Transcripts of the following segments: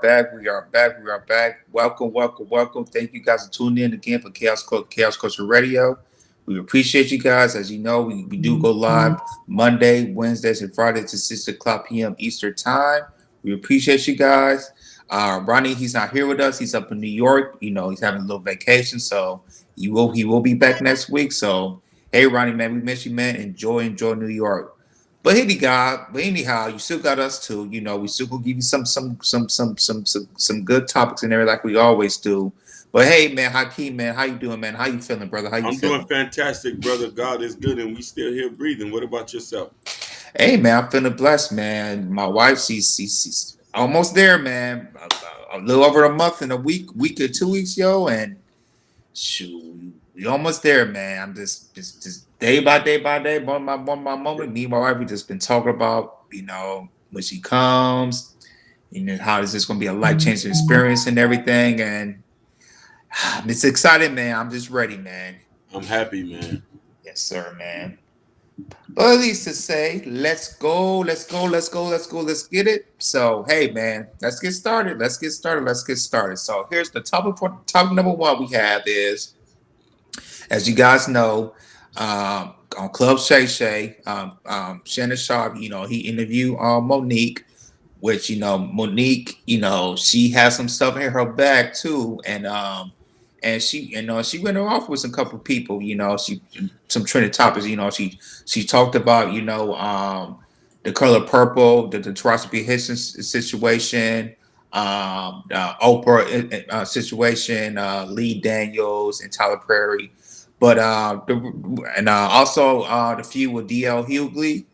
back. We are back. We are back. Welcome, welcome, welcome. Thank you guys for tuning in again for Chaos Culture Radio. We appreciate you guys. As you know, we do go live Monday, Wednesdays, and Fridays at 6 o'clock p.m. Eastern Time. We appreciate you guys. Ronnie, he's not here with us. He's up in New York. He's having a little vacation, so he will be back next week. So, hey, Ronnie, man, we miss you, man. Enjoy New York. But anyhow, you still got us too. We still gonna give you some good topics in there like we always do. But hey, man, Hakeem, man, how you doing, man? How you feeling, brother? How you I'm doing feeling? fantastic, brother. God is good, and we still here breathing. What about yourself? Hey, man, I'm feeling blessed, man. My wife, she's almost there, man. A little over a month and a week or 2 weeks, yo, and shoot, we almost there, man. I'm just day by day, moment. Me and my wife, we just been talking about, when she comes, how is this gonna be a life changing experience and everything, and it's exciting, man. I'm just ready, man. I'm happy, man. Yes, sir, man. But at least to say, let's get it. So, hey, man, let's get started. So, here's the topic number one we have is, as you guys know, on Club Shay Shay, Shannon Sharp, he interviewed Monique, which, Monique, she has some stuff in her bag too. And she went off with some couple of people, some trending topics, she talked about, the color purple, the Taraji P. Henson situation, the Oprah situation, Lee Daniels and Tyler Perry, but also the feud with DL Hughley,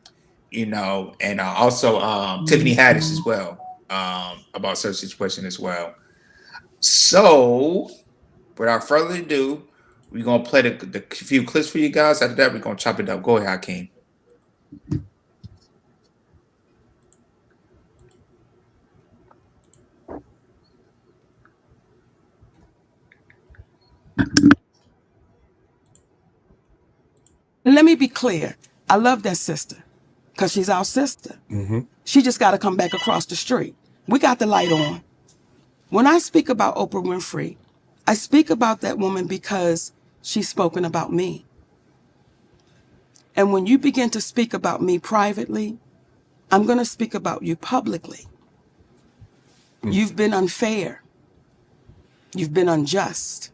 and also Tiffany Haddish as well, about such situation as well. So, without further ado, we're gonna play the few clips for you guys. After that, we're gonna chop it up. Go ahead, Hakeem. Let me be clear. I love that sister because she's our sister. She just got to come back across the street. We got the light on. When I speak about Oprah Winfrey, I speak about that woman because she's spoken about me. And when you begin to speak about me privately, I'm going to speak about you publicly. You've been unfair. You've been unjust.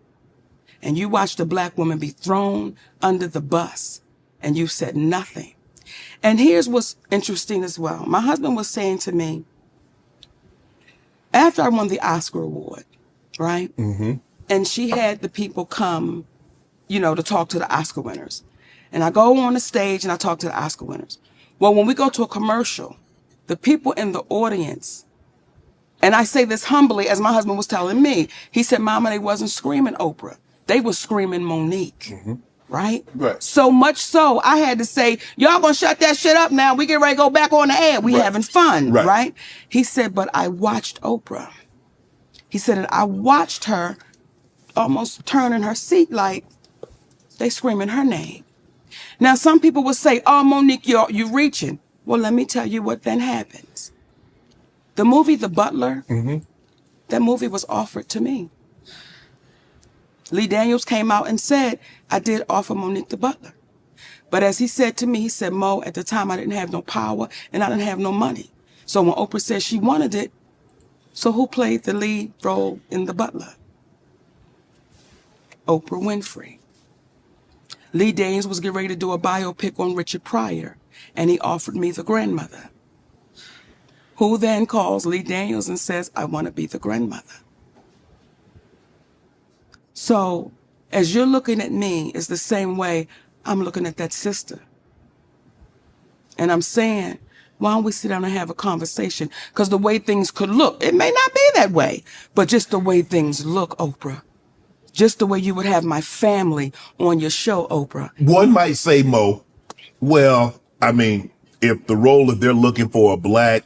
And you watched a black woman be thrown under the bus, and you said nothing. And here's what's interesting as well. My husband was saying to me, after I won the Oscar award, right? And she had the people come, to talk to the Oscar winners. And I go on the stage and I talk to the Oscar winners. Well, when we go to a commercial, the people in the audience, and I say this humbly, as my husband was telling me, he said, Mama, they wasn't screaming Oprah. They were screaming Monique. Right? Right. So much so, I had to say, y'all gonna shut that shit up now. We get ready to go back on the air. We having fun, right? He said, but I watched Oprah. He said, and I watched her almost turn in her seat like they screaming her name. Now, some people will say, oh, Monique, you're reaching. Well, let me tell you what then happens. The movie The Butler, that movie was offered to me. Lee Daniels came out and said, I did offer Monique the Butler. But as he said to me, he said, Mo, at the time I didn't have no power and I didn't have no money. So when Oprah said she wanted it, so who played the lead role in The Butler? Oprah Winfrey. Lee Daniels was getting ready to do a biopic on Richard Pryor, and he offered me the grandmother. Who then calls Lee Daniels and says, I want to be the grandmother. So, as you're looking at me, it's the same way I'm looking at that sister. And I'm saying, why don't we sit down and have a conversation? Because the way things could look, it may not be that way, but just the way things look, Oprah. Just the way you would have my family on your show, Oprah. One might say, Mo, well, I mean, if the role that they're looking for a black,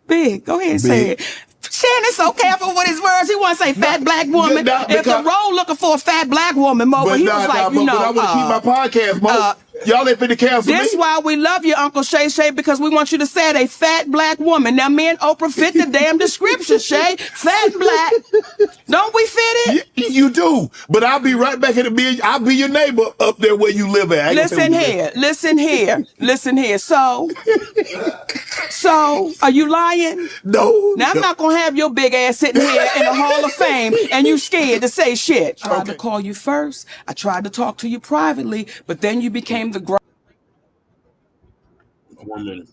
Big, go ahead and say it. Shannon's so careful with his words. He want to say fat black woman. If the role looking for a fat black woman, Mo, but he was like, but I want to keep my podcast, Mo. Y'all ain't finna cancel This me. why we love you, Uncle Shay Shay, because we want you to say it, a fat black woman. Now, me and Oprah fit the damn description, Shay. Fat black. Don't we fit it? You do. But I'll be right back in the million. I'll be your neighbor up there where you live at. Listen here. Listen here. Listen here. So, are you lying? No. Now, I'm not going to have your big ass sitting here in the Hall of Fame and you scared to say shit. I tried to call you first. I tried to talk to you privately, but then you became the 1 minute.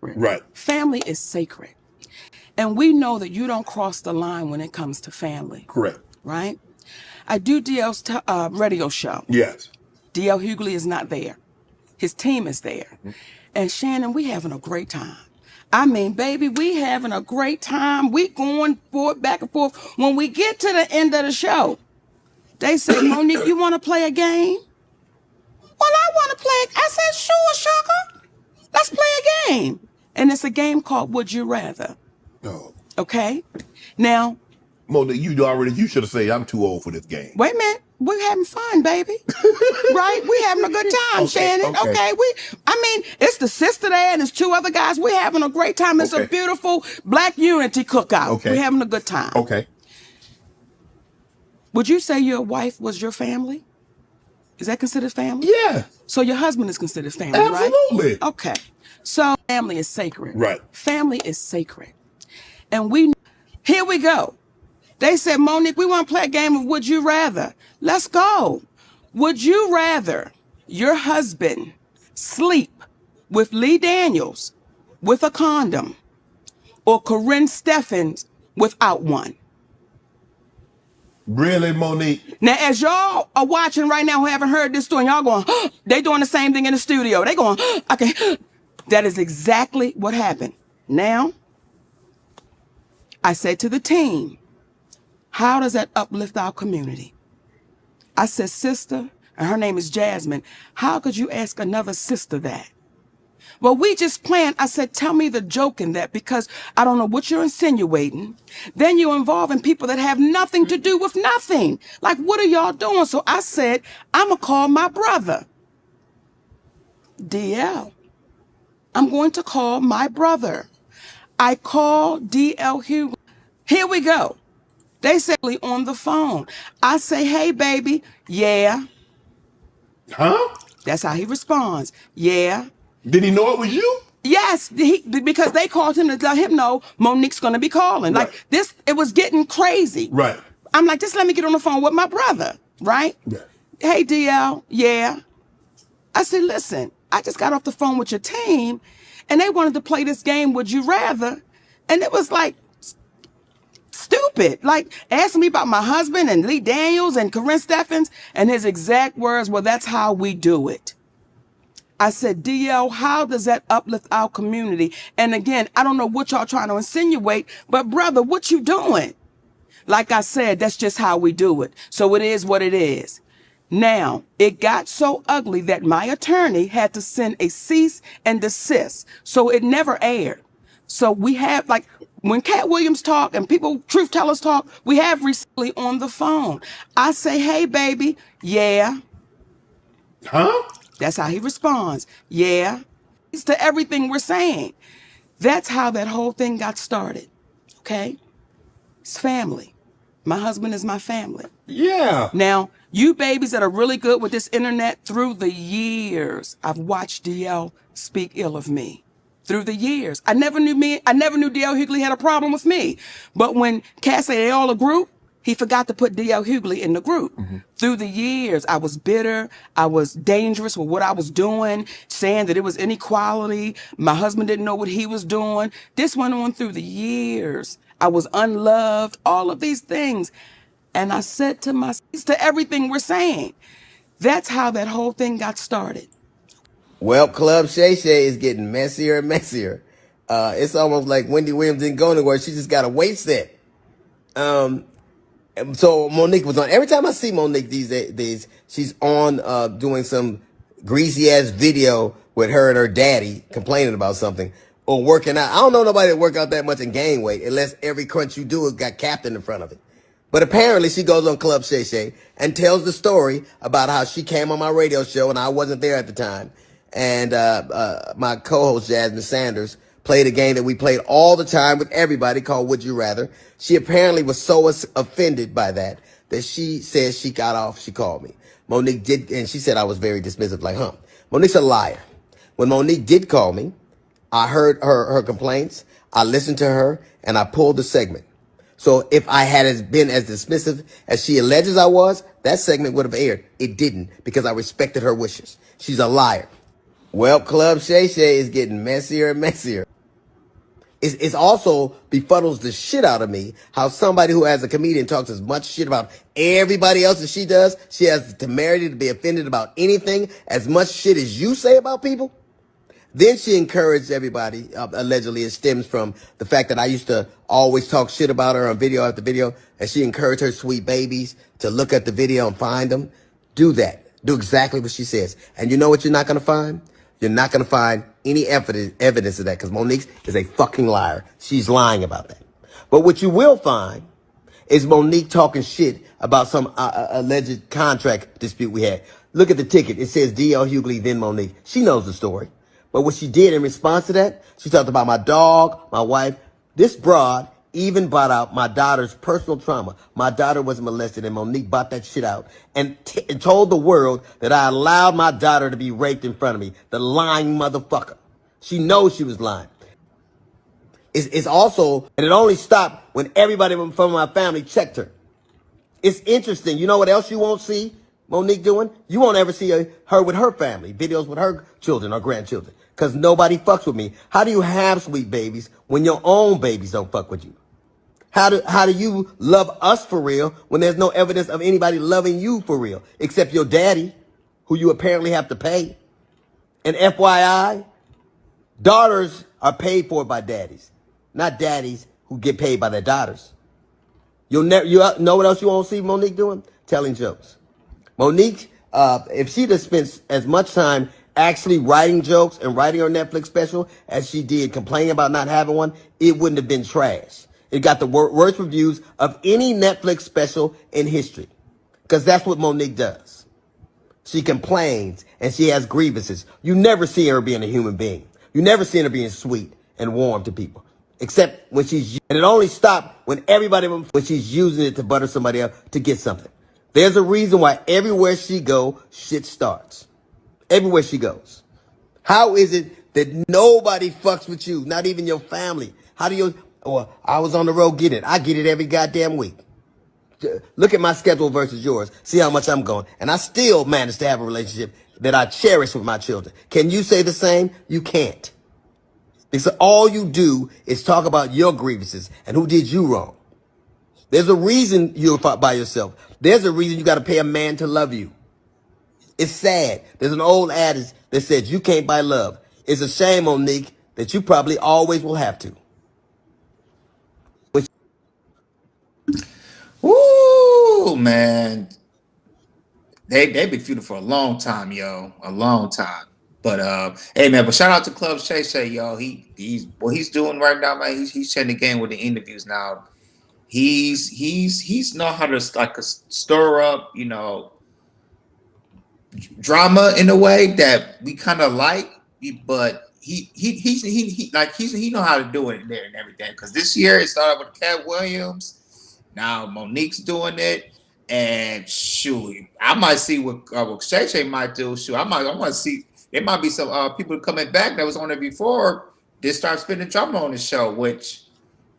Right. Family is sacred. And we know that you don't cross the line when it comes to family. Correct. Right? I do DL's radio show. Yes. DL Hughley is not there. His team is there. Mm-hmm. And Shannon, we having a great time. I mean, baby, we having a great time. We going forward, back and forth. When we get to the end of the show, they say, Monique, you want to play a game? Well, I want to play. I said, sure, sugar. Let's play a game. And it's a game called Would You Rather. No. Okay? Now, Monique, you should have said I'm too old for this game. Wait a minute. We're having fun, baby. Right? We're having a good time, Shannon. Okay. It's the sister there and there's two other guys. We're having a great time. It's a beautiful black unity cookout. Okay. We're having a good time. Okay. Would you say your wife was your family? Is that considered family? Yeah. So your husband is considered family, Absolutely. Right? Okay. So family is sacred. Right. Family is sacred. And here we go. They said, Monique, we want to play a game of Would You Rather. Let's go. Would you rather your husband sleep with Lee Daniels with a condom or Corinne Steffens without one? Really, Monique? Now, as y'all are watching right now who haven't heard this story, y'all going, they doing the same thing in the studio. They going, okay. That is exactly what happened. Now, I said to the team, how does that uplift our community? I said, sister, and her name is Jasmine, how could you ask another sister that? Well, we just planned. I said, tell me the joke in that because I don't know what you're insinuating. Then you're involving people that have nothing to do with nothing. Like, what are y'all doing? So I said, I'm going to call my brother. DL. I'm going to call my brother. I call DL Hughley. Here we go. They say on the phone. I say, hey, baby. Yeah. Huh? That's how he responds. Yeah. Did he know it was you? Yes, because they called him to let him know Monique's going to be calling. Right. Like this, it was getting crazy. Right. I'm like, just let me get on the phone with my brother. Right? Yeah. Hey, DL. Yeah. I said, listen, I just got off the phone with your team and they wanted to play this game, Would You Rather? And it was like, stupid, like asking me about my husband and Lee Daniels and Corinne Steffens, and his exact words, well, that's how we do it. I said, DL, how does that uplift our community? And again, I don't know what y'all trying to insinuate, but brother, what you doing? Like I said, that's just how we do it. So it is what it is. Now, it got so ugly that my attorney had to send a cease and desist. So it never aired. So we have like, when Cat Williams talk and people, truth tellers talk, we have recently on the phone. I say, hey, baby. Yeah. Huh? That's how he responds. Yeah. It's to everything we're saying. That's how that whole thing got started. Okay? It's family. My husband is my family. Yeah. Now, you babies that are really good with this internet, through the years, I've watched DL speak ill of me. Through the years. I never knew DL Hughley had a problem with me. But when Cat said they all a group, he forgot to put DL Hughley in the group. Mm-hmm. Through the years, I was bitter. I was dangerous with what I was doing, saying that it was inequality. My husband didn't know what he was doing. This went on through the years. I was unloved, all of these things. And I said to myself, to everything we're saying, that's how that whole thing got started. Well, Club Shay Shay is getting messier and messier. It's almost like Wendy Williams didn't go anywhere. She just got a weight set. So Monique was on. Every time I see Monique these days, she's on doing some greasy ass video with her and her daddy complaining about something. or working out. I don't know nobody that work out that much and gain weight unless every crunch you do got captain in front of it. But apparently she goes on Club Shay Shay and tells the story about how she came on my radio show and I wasn't there at the time. And my co-host Jasmine Sanders played a game that we played all the time with everybody called Would You Rather. She apparently was so offended by that she says she got off. She called me. Monique did, and she said I was very dismissive, like, Monique's a liar. When Monique did call me, I heard her complaints. I listened to her and I pulled the segment. So if I had been as dismissive as she alleges I was, that segment would have aired. It didn't because I respected her wishes. She's a liar. Well, Club Shay Shay is getting messier and messier. It's also befuddles the shit out of me how somebody who as a comedian talks as much shit about everybody else as she does, she has the temerity to be offended about anything as much shit as you say about people. Then she encouraged everybody, allegedly it stems from the fact that I used to always talk shit about her on video after video, and she encouraged her sweet babies to look at the video and find them. Do that. Do exactly what she says. And you know what you're not going to find? You're not going to find any evidence of that because Monique is a fucking liar. She's lying about that. But what you will find is Monique talking shit about some alleged contract dispute we had. Look at the ticket. It says D.L. Hughley, then Monique. She knows the story. But what she did in response to that, she talked about my dog, my wife. This broad even brought out my daughter's personal trauma. My daughter was molested and Monique brought that shit out and told the world that I allowed my daughter to be raped in front of me. The lying motherfucker. She knows she was lying. It's also, and it only stopped when everybody from my family checked her. It's interesting. You know what else you won't see Monique doing? You won't ever see her with her family, videos with her children or grandchildren, because nobody fucks with me. How do you have sweet babies when your own babies don't fuck with you? How do you love us for real when there's no evidence of anybody loving you for real, except your daddy, who you apparently have to pay? And FYI, daughters are paid for by daddies, not daddies who get paid by their daughters. You know what else you won't see Monique doing? Telling jokes. Monique, if she'd have spent as much time actually writing jokes and writing her Netflix special as she did complaining about not having one, it wouldn't have been trash. It got the worst reviews of any Netflix special in history. Because that's what Monique does. She complains and she has grievances. You never see her being a human being. You never see her being sweet and warm to people. Except when and it only stopped when when she's using it to butter somebody up to get something. There's a reason why everywhere she goes, shit starts. Everywhere she goes. How is it that nobody fucks with you? Not even your family. How do you, I was on the road getting it. I get it every goddamn week. Look at my schedule versus yours. See how much I'm going. And I still manage to have a relationship that I cherish with my children. Can you say the same? You can't. Because all you do is talk about your grievances and who did you wrong. There's a reason you're by yourself. There's a reason you got to pay a man to love you. It's sad. There's an old adage that says you can't buy love. It's a shame, Monique, that you probably always will have to. Woo, man. They've been feuding for a long time, yo. A long time. But hey man, but shout out to Club Shay Shay, yo. He's what he's doing right now, man. He's changing the game with the interviews now. He's know how to like stir up, drama in a way that we kind of like, but he know how to do it there and everything. Because this year it started with Cat Williams, now Monique's doing it, and shoot, I might see what Shay Shay might do. Shoot, I want to see. There might be some people coming back that was on it before. Just start spinning drama on the show, which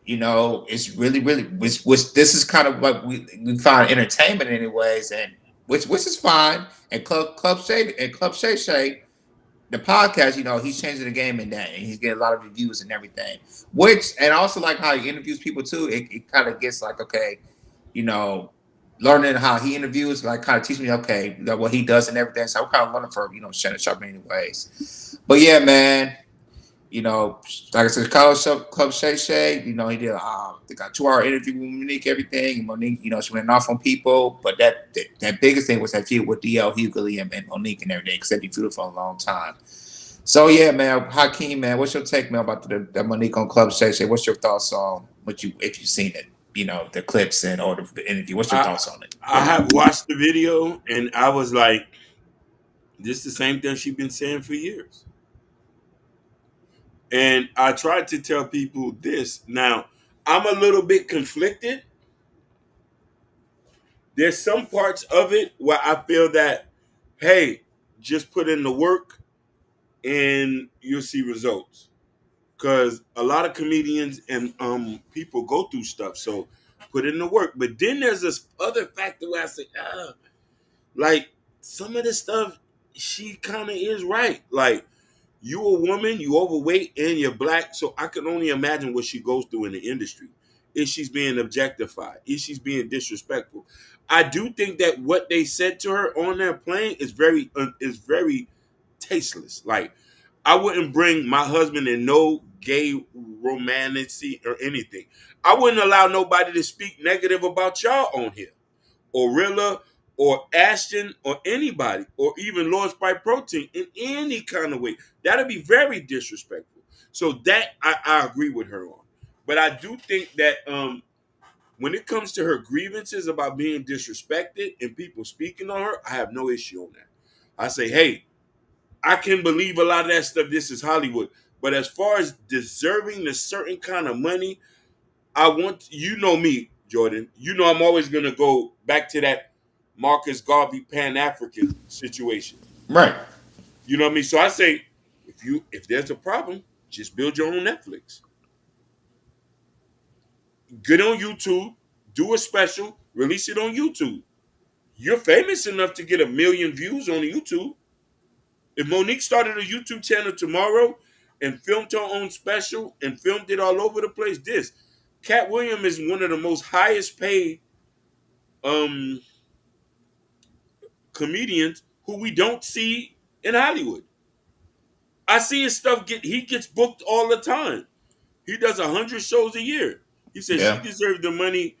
it's really, which this is kind of what we find entertainment anyways, and which is fine. And Club Shay Shay, the podcast, he's changing the game in that, and he's getting a lot of reviews and everything. And also like how he interviews people too. It kind of gets like, okay, learning how he interviews, like kind of teach me, okay, what he does and everything. So I'm kind of learning from Shannon Sharp anyways. But yeah, man. Like I said, Club Shay Shay, he did they got a 2-hour interview with Monique, everything. And Monique, she went off on people. But that biggest thing was that feud with D.L. Hughley and Monique and everything, because they've been feuding for a long time. So yeah, man, Hakeem, man, what's your take, man, about the Monique on Club Shay Shay? What's your thoughts on what you if you've seen it, the clips and or the interview? What's your I thoughts on it? I have watched the video and I was like, this is the same thing she's been saying for years. And I tried to tell people this. Now, I'm a little bit conflicted. There's some parts of it where I feel that, hey, just put in the work and you'll see results. Because a lot of comedians and people go through stuff, so put in the work. But then there's this other factor where I say, like some of this stuff, she kind of is right. Like you a woman, you overweight, and you're black, so I can only imagine what she goes through in the industry. Is she's being objectified? Is she's being disrespectful? I do think that what they said to her on that plane is very tasteless. Like I wouldn't bring my husband in no gay romancy or anything. I wouldn't allow nobody to speak negative about y'all on here, or Rilla, or Ashton, or anybody, or even Lord Sprite Protein in any kind of way. That'd be very disrespectful. So that I agree with her on. But I do think that when it comes to her grievances about being disrespected and people speaking on her, I have no issue on that. I say, hey, I can believe a lot of that stuff. This is Hollywood. But as far as deserving a certain kind of money, I want, you know me, Jordan. You know I'm always going to go back to that Marcus Garvey Pan-African situation. Right. You know what I mean? So I say, if there's a problem, just build your own Netflix. Get on YouTube, do a special, release it on YouTube. You're famous enough to get 1 million views on YouTube. If Monique started a YouTube channel tomorrow and filmed her own special and filmed it all over the place, Cat Williams is one of the most highest paid comedians who we don't see in Hollywood. I see his stuff he gets booked all the time. He does 100 shows a year. He said she Yeah. deserved the money,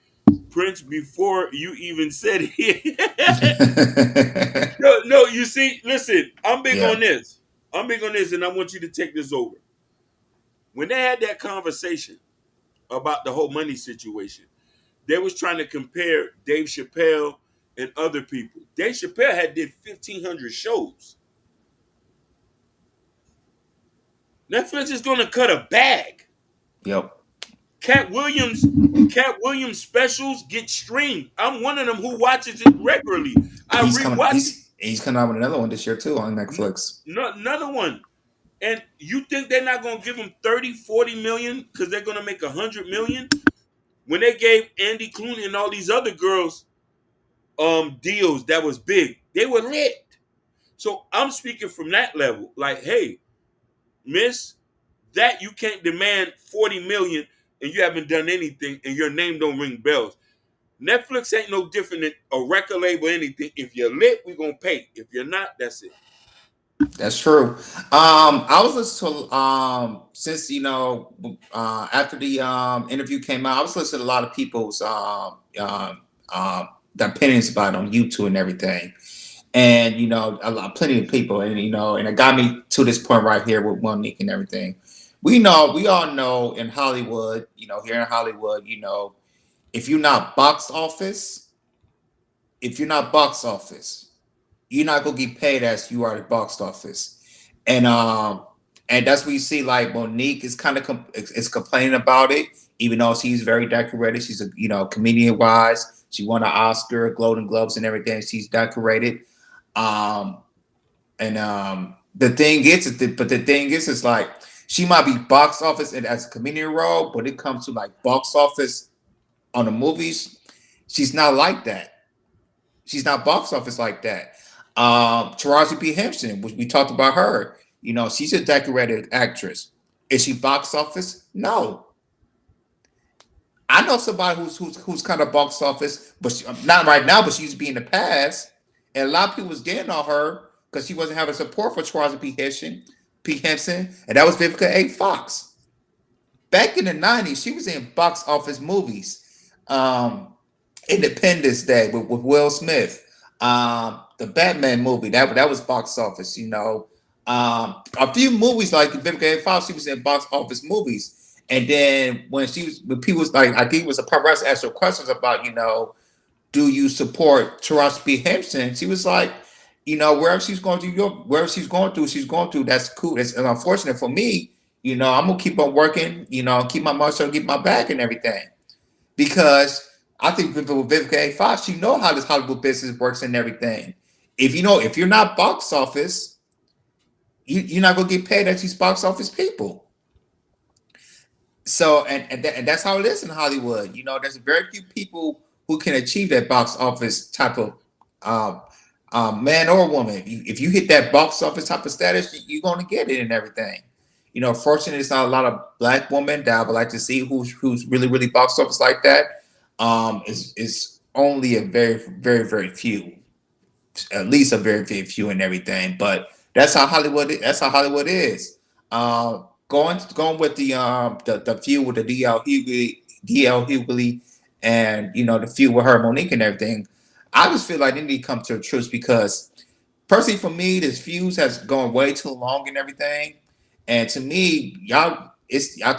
Prince, before you even said it. No, you see, listen, I'm big Yeah. on this. I'm big on this, and I want you to take this over. When they had that conversation about the whole money situation, they was trying to compare Dave Chappelle and other people. Dave Chappelle had did 1,500 shows. Netflix is going to cut a bag. Yep. Cat Williams specials get streamed. I'm one of them who watches it regularly. I rewatch it. He's coming out with another one this year too on Netflix. Another one. And you think they're not going to give him 30, 40 million because they're going to make 100 million? When they gave Andy Clooney and all these other girls deals that was big, they were lit. So I'm speaking from that level. Like, hey, miss, that you can't demand 40 million and you haven't done anything and your name don't ring bells. Netflix ain't no different than a record label or anything. If you're lit, we're going to pay. If you're not, that's it. That's true. I was listening to since after the interview came out, I was listening to a lot of people's the opinions about it on YouTube and everything, and plenty of people, and and it got me to this point right here with Monique and everything. We all know in Hollywood, here in Hollywood, if you're not box office, you're not gonna get paid as you are at box office, and that's what you see. Like Monique is kind of is complaining about it, even though she's very decorated. She's a comedian wise. She won an Oscar, Golden Globes, and everything. She's decorated, and the thing is, it's like she might be box office and as a comedian role, but it comes to like box office on the movies, she's not like that. She's not box office like that. Taraji P. Henson, which we talked about her. She's a decorated actress. Is she box office? No. I know somebody who's kind of box office, but not right now. But she used to be in the past, and a lot of people was getting on her because she wasn't having support for Taraji P. Henson, and that was Vivica A. Fox. Back in the 90s, she was in box office movies. Independence Day with Will Smith. The Batman movie that was box office. a few movies like Vivica A. Fox, she was in box office movies. And then when people was like, I think it was a paparazzi asked her questions about, do you support Taraji P. Henson? She was like, wherever she's going through, she's going through. That's cool. It's unfortunate for me. I'm gonna keep on working. Keep my muscle, keep my back and everything. Because I think with Vivica A. Fox, she know how this Hollywood business works and everything. If you're not box office, you're not gonna get paid as these box office people. So and that's how it is in Hollywood. There's very few people who can achieve that box office type of man or woman. If you hit that box office type of status, you're going to get it and everything. Fortunately, it's not a lot of black women that I would like to see who's really really box office like that. It's only a very very very few, at least a very very few and everything. But that's how Hollywood. That's how Hollywood is. Going with the feud with the DL Hughley, and the feud with her Monique and everything. I just feel like they need to come to a truce because personally for me, this feud has gone way too long and everything. And to me, to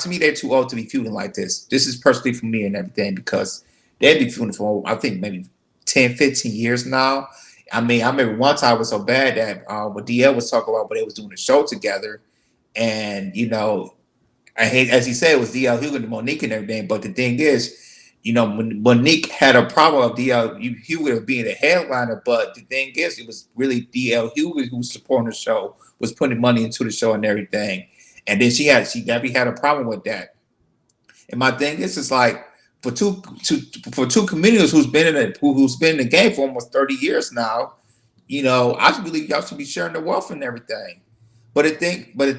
me they're too old to be feuding like this. This is personally for me and everything because they've been feuding for I think maybe 10, 15 years now. I mean, I remember one time it was so bad that what DL was talking about when they was doing a show together. And I hate, as he said, it was DL Hughley and Monique and everything. But the thing is, Monique had a problem of DL Hughley being a headliner. But the thing is, it was really DL Hughley who was supporting the show, was putting money into the show and everything. And then she definitely had a problem with that. And my thing is, it's like for two comedians who's been in the game for almost 30 years now, I believe y'all should be sharing the wealth and everything. But the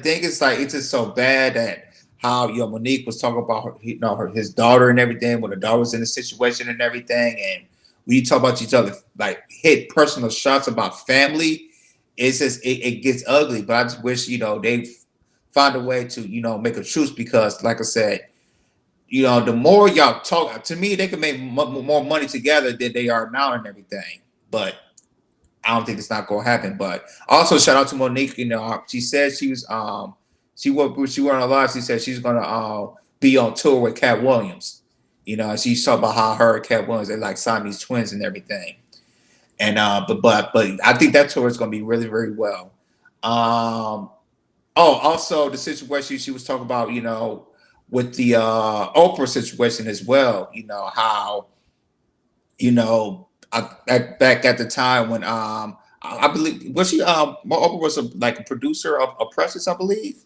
thing is, like, it's just so bad that how Monique was talking about his daughter and everything when the daughter was in the situation and everything, and when you talk about each other, like hit personal shots about family, it's just it gets ugly. But I just wish they find a way to make a truce because, like I said, the more y'all talk, to me, they can make more money together than they are now and everything. But I don't think it's not going to happen. But also shout out to Monique. She said she was she went on a live. She said she's going to be on tour with Cat Williams. And she talked about how her and Cat Williams they like Siamese twins and everything. And but I think that tour is going to be really very well. Also the situation she was talking about, with the Oprah situation as well. How back at the time when I believe was she Oprah was like a producer of Precious, I believe.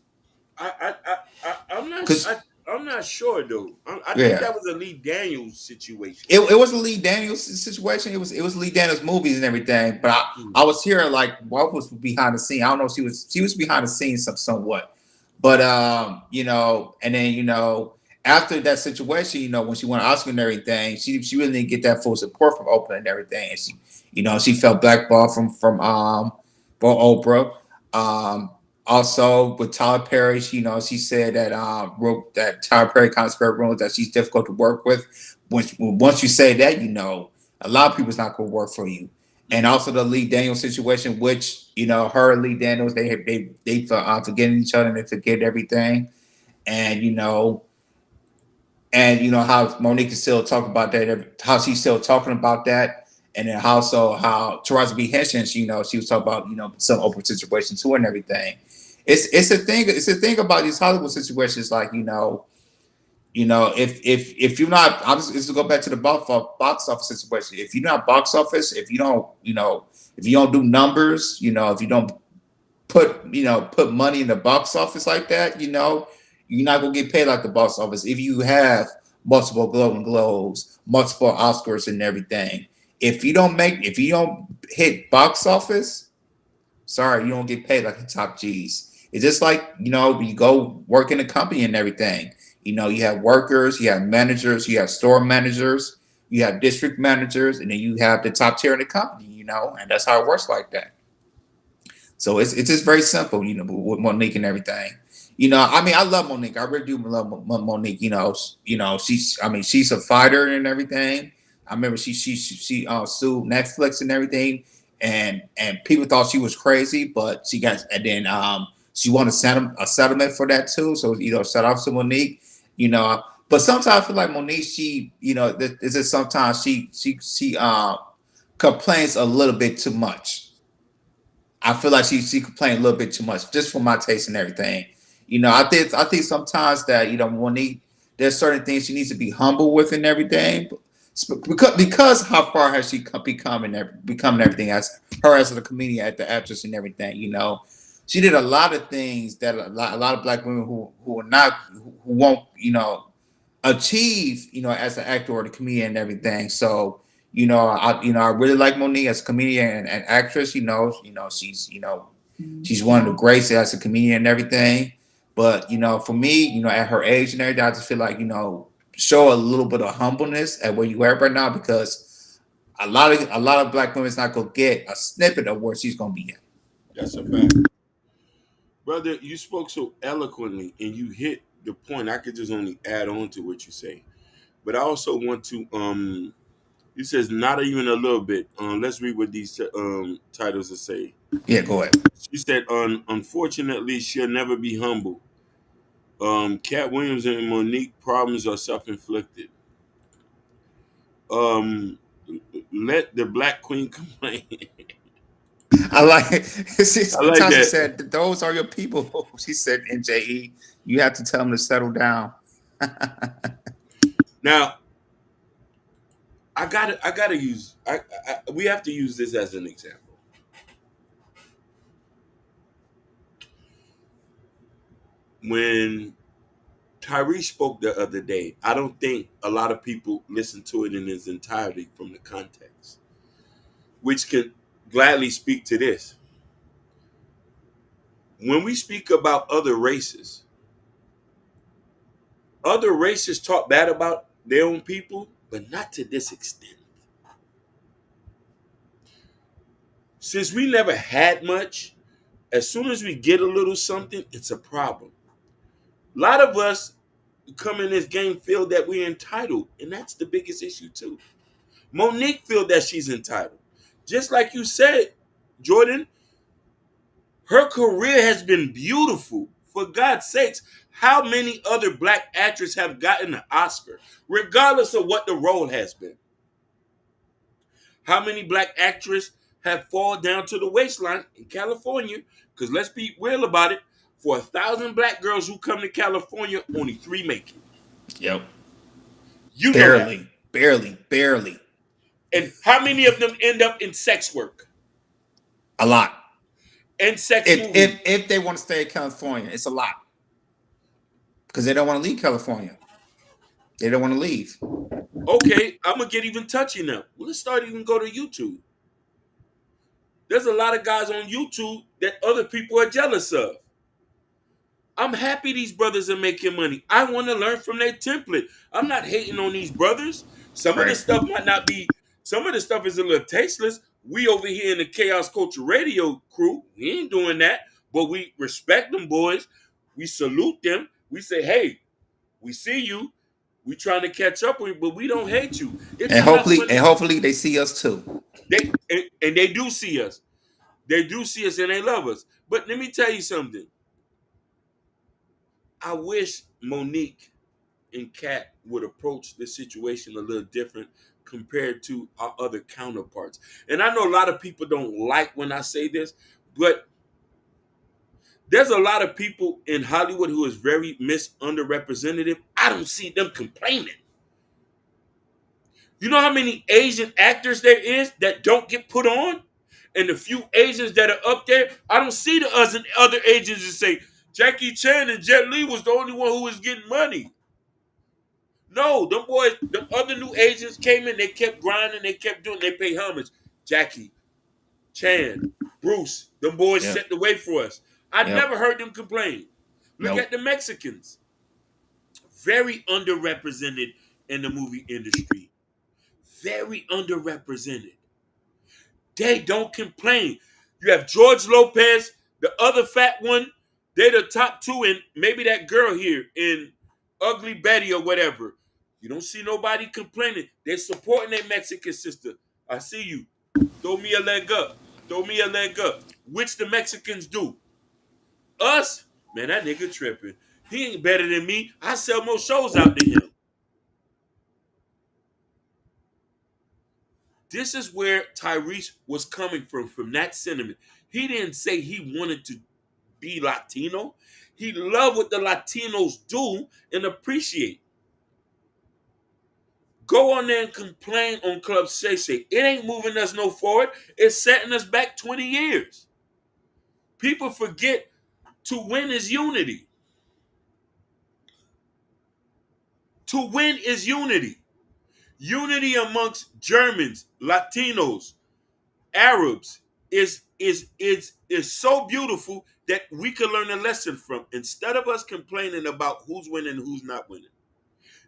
I'm not sure though. I Yeah. think that was a Lee Daniels situation. It was a Lee Daniels situation. It was Lee Daniels movies and everything. But I was hearing like what was behind the scene. I don't know if she was behind the scenes somewhat. But and then after that situation, when she won an Oscar and everything, she really didn't get that full support from Oprah and everything. And she felt blackballed from Oprah. Also with Tyler Perry, she said that that Tyler Perry kind of spread rumors that she's difficult to work with. Once you say that, a lot of people's not going to work for you. And also the Lee Daniels situation, which her and Lee Daniels they forgetting each other and they forget everything, and how Monique is still talking about that, how she's still talking about that, and then also how Taraji B. Henson, she was talking about some Oprah situation too and everything. It's a thing. It's a thing about these Hollywood situations, like if you're not, I'm just to go back to the box office situation. If you're not box office, if you don't do numbers, if you don't put money in the box office like that, you're not gonna get paid like the box office. If you have multiple Golden Globes, multiple Oscars, and everything, if you don't hit box office, sorry, you don't get paid like the top G's. It's just like you go work in a company and everything. You have workers, you have managers, you have store managers, you have district managers, and then you have the top tier in the company. And that's how it works like that. So it's just very simple, with Monique and everything. I mean, I love Monique. I really do love Monique. She's a fighter and everything. I remember she sued Netflix and everything, and people thought she was crazy, but she got, and then she wanted a settlement for that too. So shout out to Monique, But sometimes I feel like Monique, she, this is sometimes she complains a little bit too much. I feel like she complained a little bit too much, just for my taste and everything. I think sometimes that Monique, there's certain things she needs to be humble with and everything. Because how far has she become and becoming everything as her as a comedian, as the actress and everything. She did a lot of things that a lot of black women who are not who won't achieve as an actor or the comedian and everything. So I really like Monique as a comedian and actress. She's one of the greats as a comedian and everything. But for me, at her age and everything, I just feel like show a little bit of humbleness at where you are right now, because a lot of black women's not gonna get a snippet of where she's gonna be at. That's a fact. Brother, you spoke so eloquently and you hit the point. I could just only add on to what you say. But I also want to he says not even a little bit. Let's read what these titles say. Yeah, go ahead. She said, unfortunately, she'll never be humble. Cat Williams and Monique problems are self-inflicted. Let the Black Queen complain. I like it. I like that. She said, "Those are your people." She said, "NJE, you have to tell them to settle down." Now, we have to use this as an example. When Tyree spoke the other day, I don't think a lot of people listened to it in its entirety from the context, which can gladly speak to this. When we speak about other races talk bad about their own people, but not to this extent. Since we never had much, as soon as we get a little something, it's a problem. A lot of us come in this game feel that we're entitled, and that's the biggest issue too. Monique feel that she's entitled. Just like you said, Jordan, her career has been beautiful. For God's sakes, how many other black actors have gotten an Oscar, regardless of what the role has been? How many black actresses have fallen down to the waistline in California? Because let's be real about it. For 1,000 black girls who come to California, only 3 make it. Yep. You barely. And how many of them end up in sex work? A lot. And sex movies. If they want to stay in California, it's a lot. Because they don't want to leave California. They don't want to leave. Okay, I'm going to get even touchy now. Well, let's start even go to YouTube. There's a lot of guys on YouTube that other people are jealous of. I'm happy these brothers are making money. I want to learn from their template. I'm not hating on these brothers. Some of the stuff might not be, some of the stuff is a little tasteless. We over here in the Chaos Culture Radio crew, we ain't doing that, but we respect them boys. We salute them. We say, hey, we see you. We trying to catch up with you, but we don't hate you. And hopefully they see us too. And they do see us. They do see us and they love us. But let me tell you something. I wish Monique and Kat would approach this situation a little different compared to our other counterparts. And I know a lot of people don't like when I say this, but there's a lot of people in Hollywood who is very underrepresented. I don't see them complaining. You know how many Asian actors there is that don't get put on? And the few Asians that are up there, I don't see the other Asians that say, Jackie Chan and Jet Li was the only one who was getting money. No, them boys, the other new Asians came in, they kept grinding, they kept doing, they pay homage. Jackie, Chan, Bruce, them boys set the way for us. I never heard them complain. Look at the Mexicans. Very underrepresented in the movie industry. Very underrepresented. They don't complain. You have George Lopez, the other fat one. They're the top 2, and maybe that girl here in Ugly Betty or whatever. You don't see nobody complaining. They're supporting their Mexican sister. I see you. Throw me a leg up. Throw me a leg up, which the Mexicans do. Us, man, that nigga tripping. He ain't better than me. I sell more shows out than him. This is where Tyrese was coming from that sentiment. He didn't say he wanted to be Latino. He loved what the Latinos do and appreciate. Go on there and complain on Club Shay Shay. It ain't moving us no forward. It's setting us back 20 years. People forget to win is unity. To win is unity. Unity amongst Germans, Latinos, Arabs is so beautiful that we can learn a lesson from instead of us complaining about who's winning and who's not winning.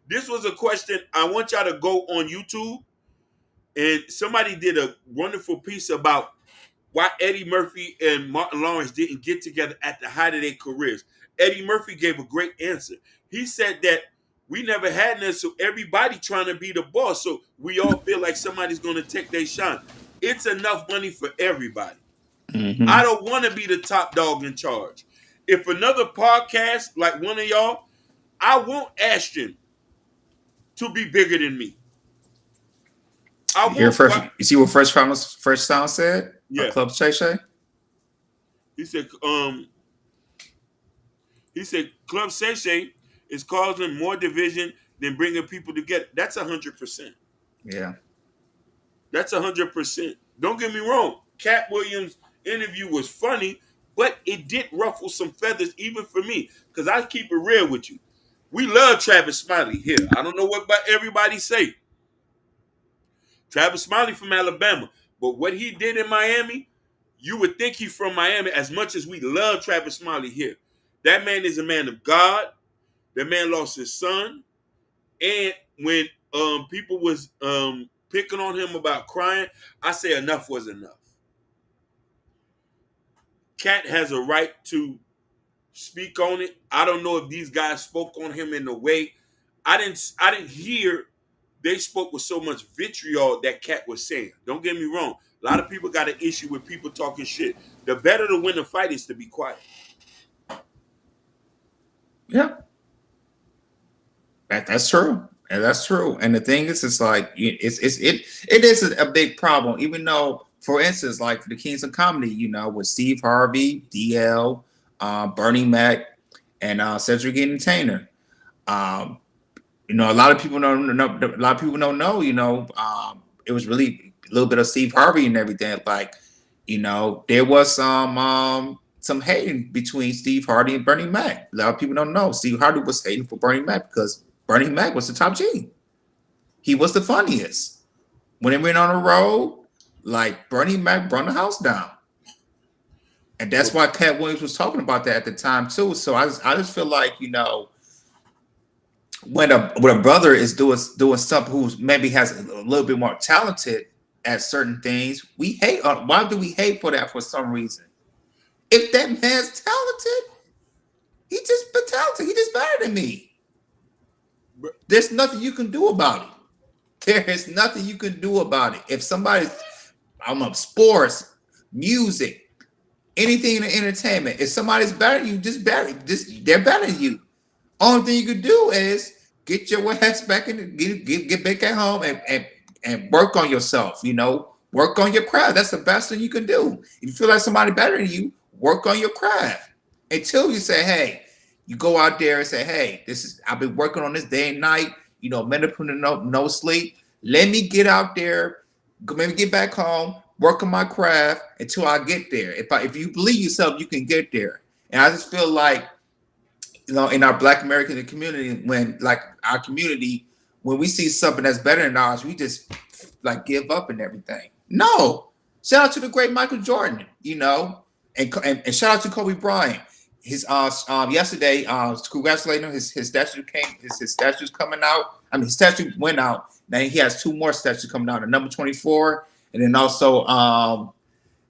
This was a question. I want y'all to go on YouTube, and somebody did a wonderful piece about why Eddie Murphy and Martin Lawrence didn't get together at the height of their careers. Eddie Murphy gave a great answer. He said that we never had that, so everybody trying to be the boss, so we all feel like somebody's going to take their shine. It's enough money for everybody. Mm-hmm. I don't want to be the top dog in charge. If another podcast like one of y'all, I want Ashton to be bigger than me. You see what Fresh Sound said? Yeah. Club Shay Shay? He said Club Shay Shay is causing more division than bringing people together. That's 100%. Yeah. That's 100%. Don't get me wrong. Cat Williams' interview was funny, but it did ruffle some feathers even for me. Because I keep it real with you. We love Travis Smiley here. I don't know what everybody say. Travis Smiley from Alabama. But what he did in Miami, you would think he's from Miami as much as we love Travis Smiley here. That man is a man of God. That man lost his son. And when people was picking on him about crying, I say enough was enough. Cat has a right to speak on it. I don't know if these guys spoke on him in the way. I didn't hear they spoke with so much vitriol that Cat was saying. Don't get me wrong. A lot of people got an issue with people talking shit. The better to win a fight is to be quiet. Yeah. That's true. And that's true. And the thing is, it's like it is a big problem, even though, for instance, like for the Kings of Comedy, you know, with Steve Harvey, DL, Bernie Mac, and Cedric Entertainer. You know, a lot of people don't know. You know, it was really a little bit of Steve Harvey and everything. Like, you know, there was some hating between Steve Harvey and Bernie Mac. A lot of people don't know. Steve Harvey was hating for Bernie Mac because Bernie Mac was the top G. He was the funniest. When they went on the road, like Bernie Mac brought the house down. And that's why Cat Williams was talking about that at the time too. So I just feel like, you know, when a brother is doing something who maybe has a little bit more talented at certain things, we hate. Why do we hate for that for some reason? If that man's talented, he just talented. He just better than me. There's nothing you can do about it. There is nothing you can do about it. If somebody's, sports, music, anything in the entertainment, if somebody's better than you, they're better than you. Only thing you can do is get your ass back in, get back at home and work on yourself. You know, work on your craft. That's the best thing you can do. If you feel like somebody better than you, work on your craft until you say, hey. You go out there and say, hey, I've been working on this day and night, you know, putting no sleep. Let me get out there, maybe get back home, work on my craft until I get there. If you believe yourself, you can get there. And I just feel like, you know, in our Black American community, when we see something that's better than ours, we just like give up and everything. No, shout out to the great Michael Jordan, you know, and shout out to Kobe Bryant. His yesterday, congratulating him. His statue his statue's coming out. I mean, his statue went out. Now he has two more statues coming out, a number 24, and then also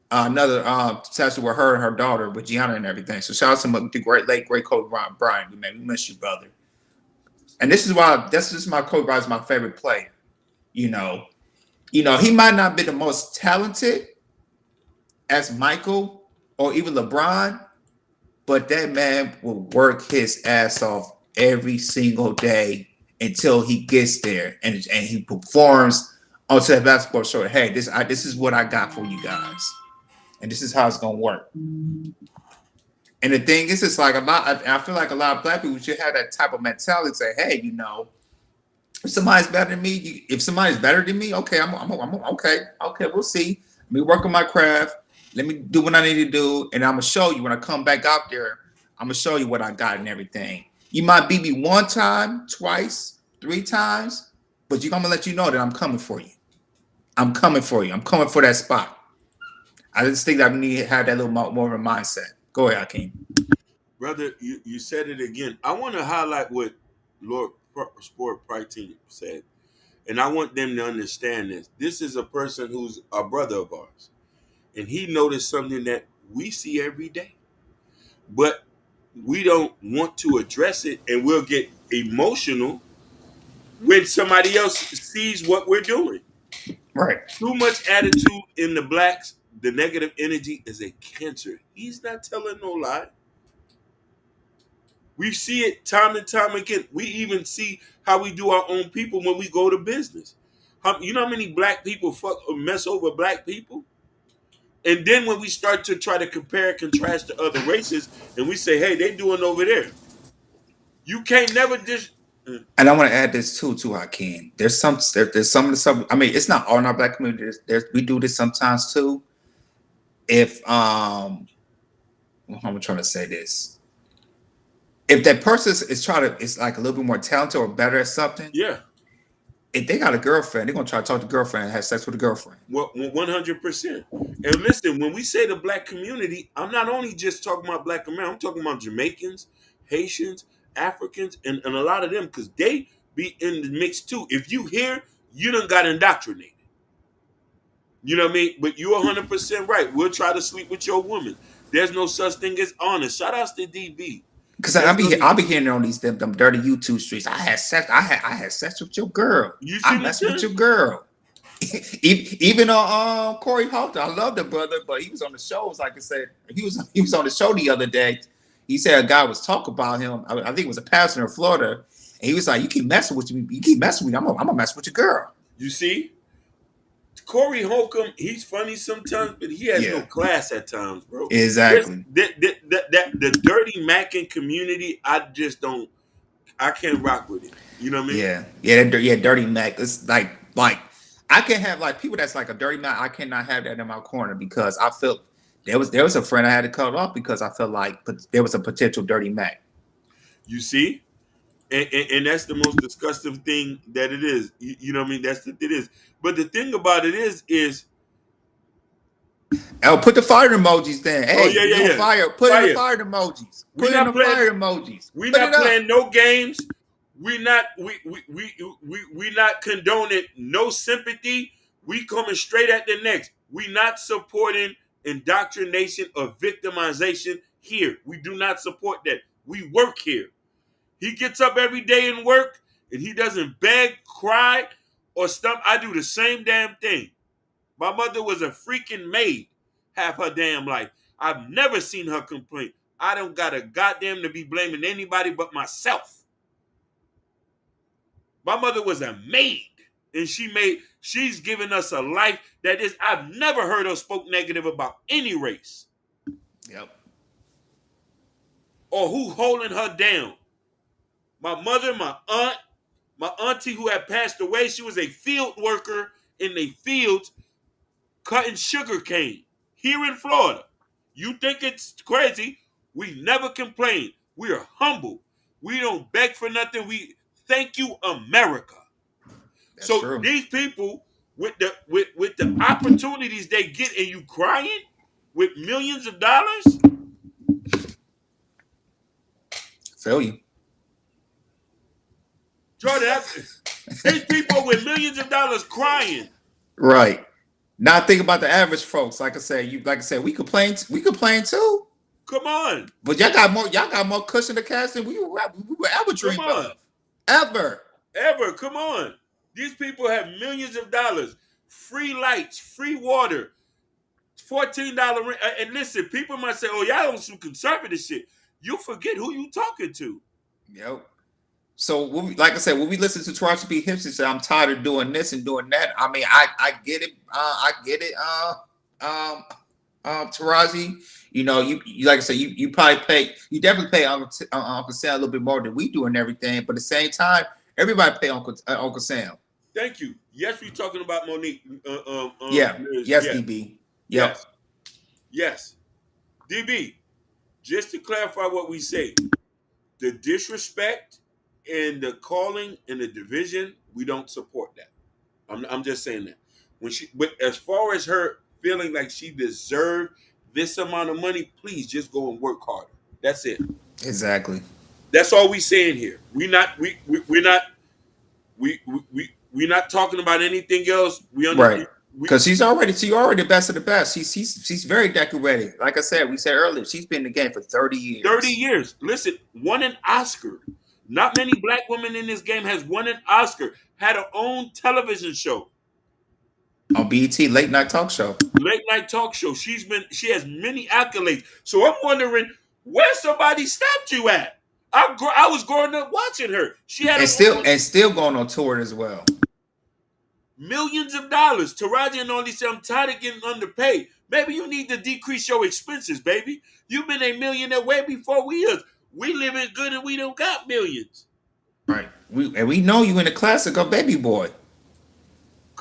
another statue with her and her daughter, with Gianna and everything. So shout out to the late great Kobe Bryant. Man, we miss you, brother. And this is why my Kobe Bryant's my favorite player. You know, he might not be the most talented as Michael or even LeBron, but that man will work his ass off every single day until he gets there and he performs onto that basketball short. Hey, this is what I got for you guys, and this is how it's gonna work. And the thing is, it's like a lot. I feel like a lot of black people should have that type of mentality. Say, hey, if somebody's better than me, okay, I'm okay. Okay, we'll see. Let me work on my craft. Let me do what I need to do, and I'm gonna show you when I come back out there. I'm gonna show you what I got and everything. You might beat me one time, twice, 3 times, but I'm gonna let you know that I'm coming for you. I'm coming for you. I'm coming for that spot. I just think that we need to have that little more of a mindset. Go ahead, Hakeem. Brother, you said it again. I want to highlight what Lord Sport Pricing said. And I want them to understand this. This is a person who's a brother of ours. And he noticed something that we see every day. But we don't want to address it, and we'll get emotional when somebody else sees what we're doing. Right. Too much attitude in the blacks, the negative energy is a cancer. He's not telling no lie. We see it time and time again. We even see how we do our own people when we go to business. You know how many black people fuck or mess over black people? And then when we start to try to compare and contrast to other races, and we say, hey, they doing over there. You can't never just... And I want to add this too, Hakeem. There's some. I mean, it's not all in our black community. We do this sometimes too. If I'm trying to say this. If that person is like a little bit more talented or better at something, yeah. If they got a girlfriend, they're gonna try to talk to the girlfriend and have sex with the girlfriend. Well, 100%. And listen, when we say the black community, I'm not only just talking about black Americans. I'm talking about Jamaicans, Haitians, Africans, and a lot of them, because they be in the mix too. If you hear, you done got indoctrinated. You know what I mean? But you're 100% right. We'll try to sleep with your woman. There's no such thing as honest. Shout outs to DB. Because I'll be hearing on these them dirty YouTube streets. I had sex with your girl. I messed with your girl. Even Corey Holter, I love the brother, but he was on the show. Like I said, he was on the show the other day. He said a guy was talking about him. I think it was a pastor in Florida, and he was like, "You keep messing with me. You keep messing with me. I'm gonna mess with your girl." You see, Corey Holcomb, he's funny sometimes, but he has no class at times, bro. Exactly. The dirty Mackin community, I can't rock with it. You know what I mean? Dirty Mac. It's like I can't have like people that's like a dirty Mac. I cannot have that in my corner because I felt there was a friend I had to cut off because I felt like there was a potential dirty Mac. You see? And that's the most disgusting thing that it is. You know what I mean? It is. But the thing about it is put the fire emojis then. Hey, fire. Put in the fire emojis. Put in the fire emojis. We're not playing no games. We not condoning no sympathy. We coming straight at the next. We not supporting indoctrination or victimization here. We do not support that. We work here. He gets up every day and work, and he doesn't beg, cry, or stump. I do the same damn thing. My mother was a freaking maid half her damn life. I've never seen her complain. I don't got a goddamn to be blaming anybody but myself. My mother was a maid, and she's given us a life that is, I've never heard her spoke negative about any race. Yep. Or who holding her down. My mother, my auntie who had passed away, she was a field worker in the fields cutting sugar cane here in Florida. You think it's crazy? We never complain. We are humble. We don't beg for nothing. We thank you, America. That's so true. These people with the opportunities they get, and you crying with millions of dollars. Feel you. Jordan, these people with millions of dollars crying. Right. Now think about the average folks. Like I said, we complain too. Come on. But y'all got more cushion to cash than we were ever dreamed of. Ever. Come on. These people have millions of dollars, free lights, free water, $14 ring. And listen, people might say, "Oh, y'all on some conservative shit." You forget who you talking to. Yep. So, like I said, when we listen to Taraji P. Henson say, "I'm tired of doing this and doing that," I mean, I get it. I get it. Taraji, you know, you like I said, you probably definitely pay Uncle Sam a little bit more than we do and everything. But at the same time, everybody pay Uncle Sam. Thank you. Yes, we're talking about Monique. Yeah. Yes, yeah. DB. Yep. Yes. DB. Just to clarify what we say, the disrespect and the calling and the division, we don't support that. I'm just saying that. But as far as her feeling like she deserved this amount of money, please just go and work harder. That's it. Exactly. That's all we saying here. We're not talking about anything else. Right. Because she's already the best of the best. She's very decorated. Like I said, we said earlier, she's been in the game for 30 years. 30 years. Listen, won an Oscar. Not many black women in this game has won an Oscar. Had her own television show. On BET, late night talk show. Late night talk show. She has many accolades. So I'm wondering where somebody stopped you at. I was growing up watching her. She had still going on tour as well. Millions of dollars. Taraji and all these say, "I'm tired of getting underpaid." Maybe you need to decrease your expenses, baby. You've been a millionaire way before we is. We living good and we don't got millions. Right. We know you in the classic of Baby Boy.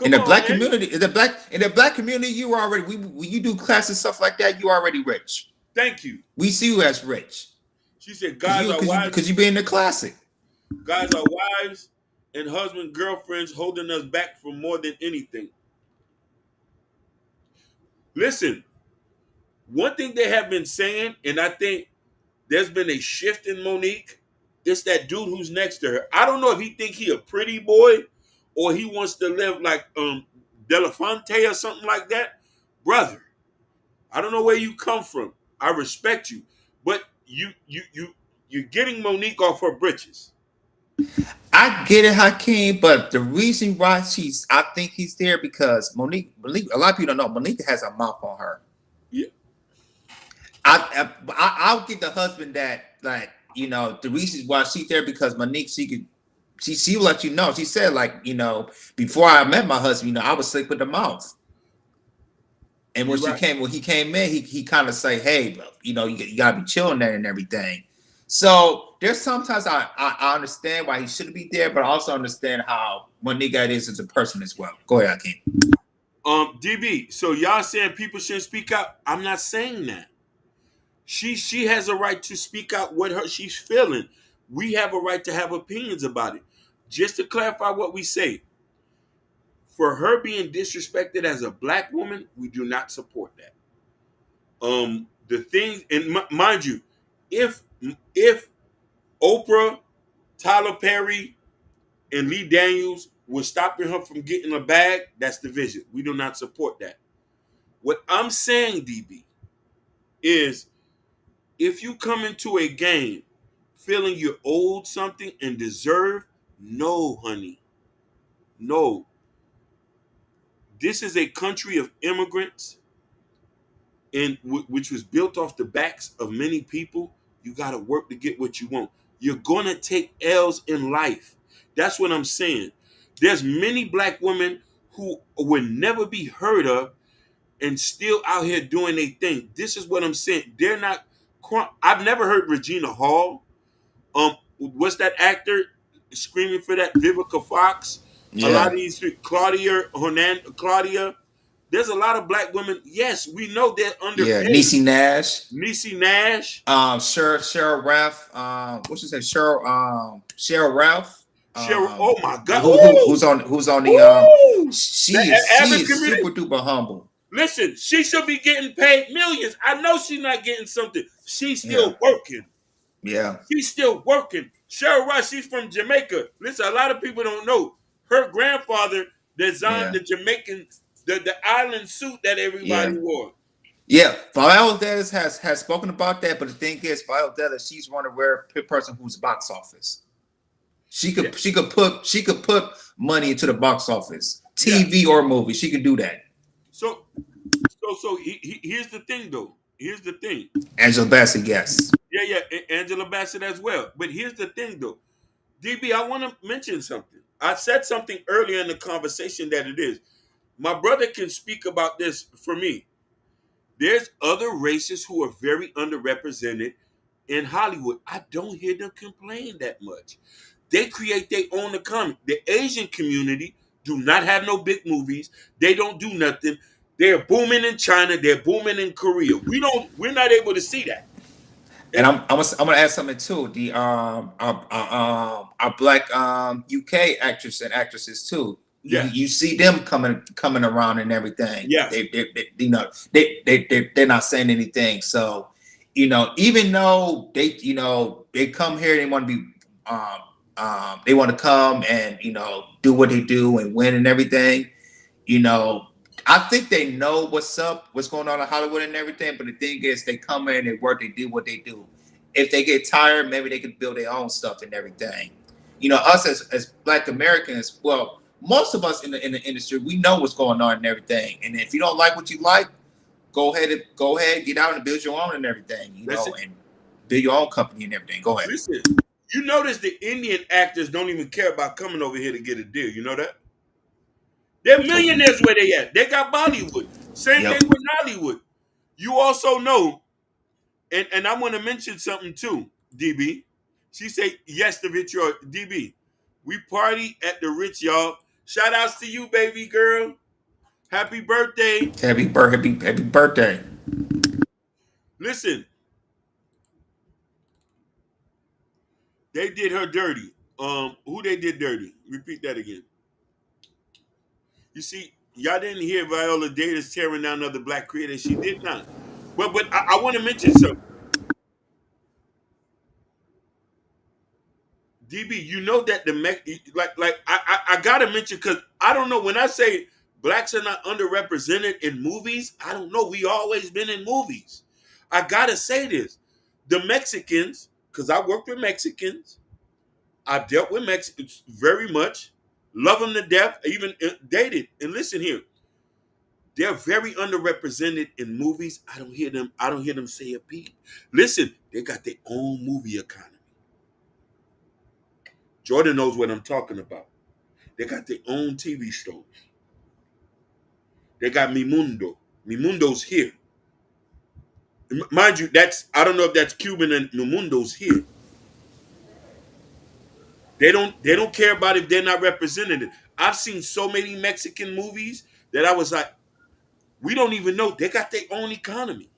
In the black community, you already when you do classic stuff like that, you already rich. Thank you. We see you as rich. She said, "Guys are wives because you be in the classic. Guys are wives and husband girlfriends holding us back from more than anything." Listen, one thing they have been saying, and I think there's been a shift in Monique. It's that dude who's next to her. I don't know if he think he a pretty boy or he wants to live like Delafonte or something like that. Brother, I don't know where you come from. I respect you, but you're getting Monique off her britches. I get it, Hakeem, but the reason why I think he's there because Monique, a lot of people don't know, Monique has a mouth on her. Yeah. I'll get the husband that, like, you know, the reason why she's there because Monique, she will let you know. She said, like, you know, before I met my husband, you know, I was slick with the mouth. And when he came in, he kind of say, "Hey, bro, you know, you gotta be chilling there and everything." So there's sometimes I understand why he shouldn't be there, but I also understand how Monique is as a person as well. Go ahead, Hakeem. DB, so y'all saying people shouldn't speak out? I'm not saying that. She has a right to speak out what she's feeling. We have a right to have opinions about it. Just to clarify what we say, for her being disrespected as a black woman, we do not support that. The thing, and mind you, if Oprah, Tyler Perry, and Lee Daniels was stopping her from getting a bag, that's division. We do not support that. What I'm saying, DB, is if you come into a game feeling you're owed something and deserve, no, honey. No. This is a country of immigrants, and which was built off the backs of many people. You got to work to get what you want. You're going to take L's in life. That's what I'm saying. There's many black women who would never be heard of and still out here doing their thing. This is what I'm saying. They're not. I've never heard Regina Hall. What's that actor screaming for that? Vivica Fox. Yeah. A lot of these Claudia. There's a lot of black women. Yes, we know they're underpaid. Yeah, Niecy Nash. Cheryl Ralph. What's his name? Cheryl Ralph. Oh my God. Who's on the she is super duper humble. Listen, she should be getting paid millions. I know she's not getting something. She's still working. Yeah. She's still working. Cheryl Ralph, she's from Jamaica. Listen, a lot of people don't know. Her grandfather designed the Jamaican the island suit that everybody wore. Yeah, Viola Davis has spoken about that, but the thing is, Viola Davis, she's one of the rare person who's box office. She could put money into the box office, TV or movie. She could do that. So Here's the thing, though. Here's the thing. Angela Bassett, yes. Yeah, Angela Bassett as well. But here's the thing, though. DB, I want to mention something. I said something earlier in the conversation that it is. My brother can speak about this for me. There's other races who are very underrepresented in Hollywood. I don't hear them complain that much. They create their own economy. The Asian community do not have no big movies. They don't do nothing. They're booming in China. They're booming in Korea. We're not able to see that. And I'm gonna add something too. The our black UK actors and actresses too. Yeah. You see them coming around and everything. Yeah. They're not saying anything. So, even though they come here, they want to be they want to come and do what they do and win and everything. I think they know what's up, what's going on in Hollywood and everything. But the thing is, they come in, they work, they do what they do. If they get tired, maybe they can build their own stuff and everything. Us as Black Americans, well, most of us in the industry, we know what's going on and everything. And if you don't like what you like, go ahead, get out and build your own and everything. And build your own company and everything. Go ahead. Listen, you notice the Indian actors don't even care about coming over here to get a deal. You know that? They're millionaires where they at. They got Bollywood. Same thing with Hollywood. You also know, and I want to mention something too, DB. She said, yes, the rich y'all. DB, we party at the Ritz, y'all. Shout outs to you, baby girl. Happy birthday. Happy birthday. Listen, they did her dirty. Who they did dirty? Repeat that again. You see, y'all didn't hear Viola Davis tearing down other black creators. She did not. But I want to mention something. DB, you know that I gotta mention, because I don't know, when I say blacks are not underrepresented in movies, I don't know. We always been in movies. I gotta say this. The Mexicans, because I worked with Mexicans, I've dealt with Mexicans very much, love them to death, even dated. And listen here, they're very underrepresented in movies. I don't hear them say a peep. Listen, they got their own movie economy. Jordan knows what I'm talking about. They got their own TV shows. They got Mi Mundo. Mi Mundo's here. Mind you, I don't know if that's Cuban, and Mi Mundo's here. They don't care about if they're not represented. I've seen so many Mexican movies that I was like, we don't even know. They got their own economy.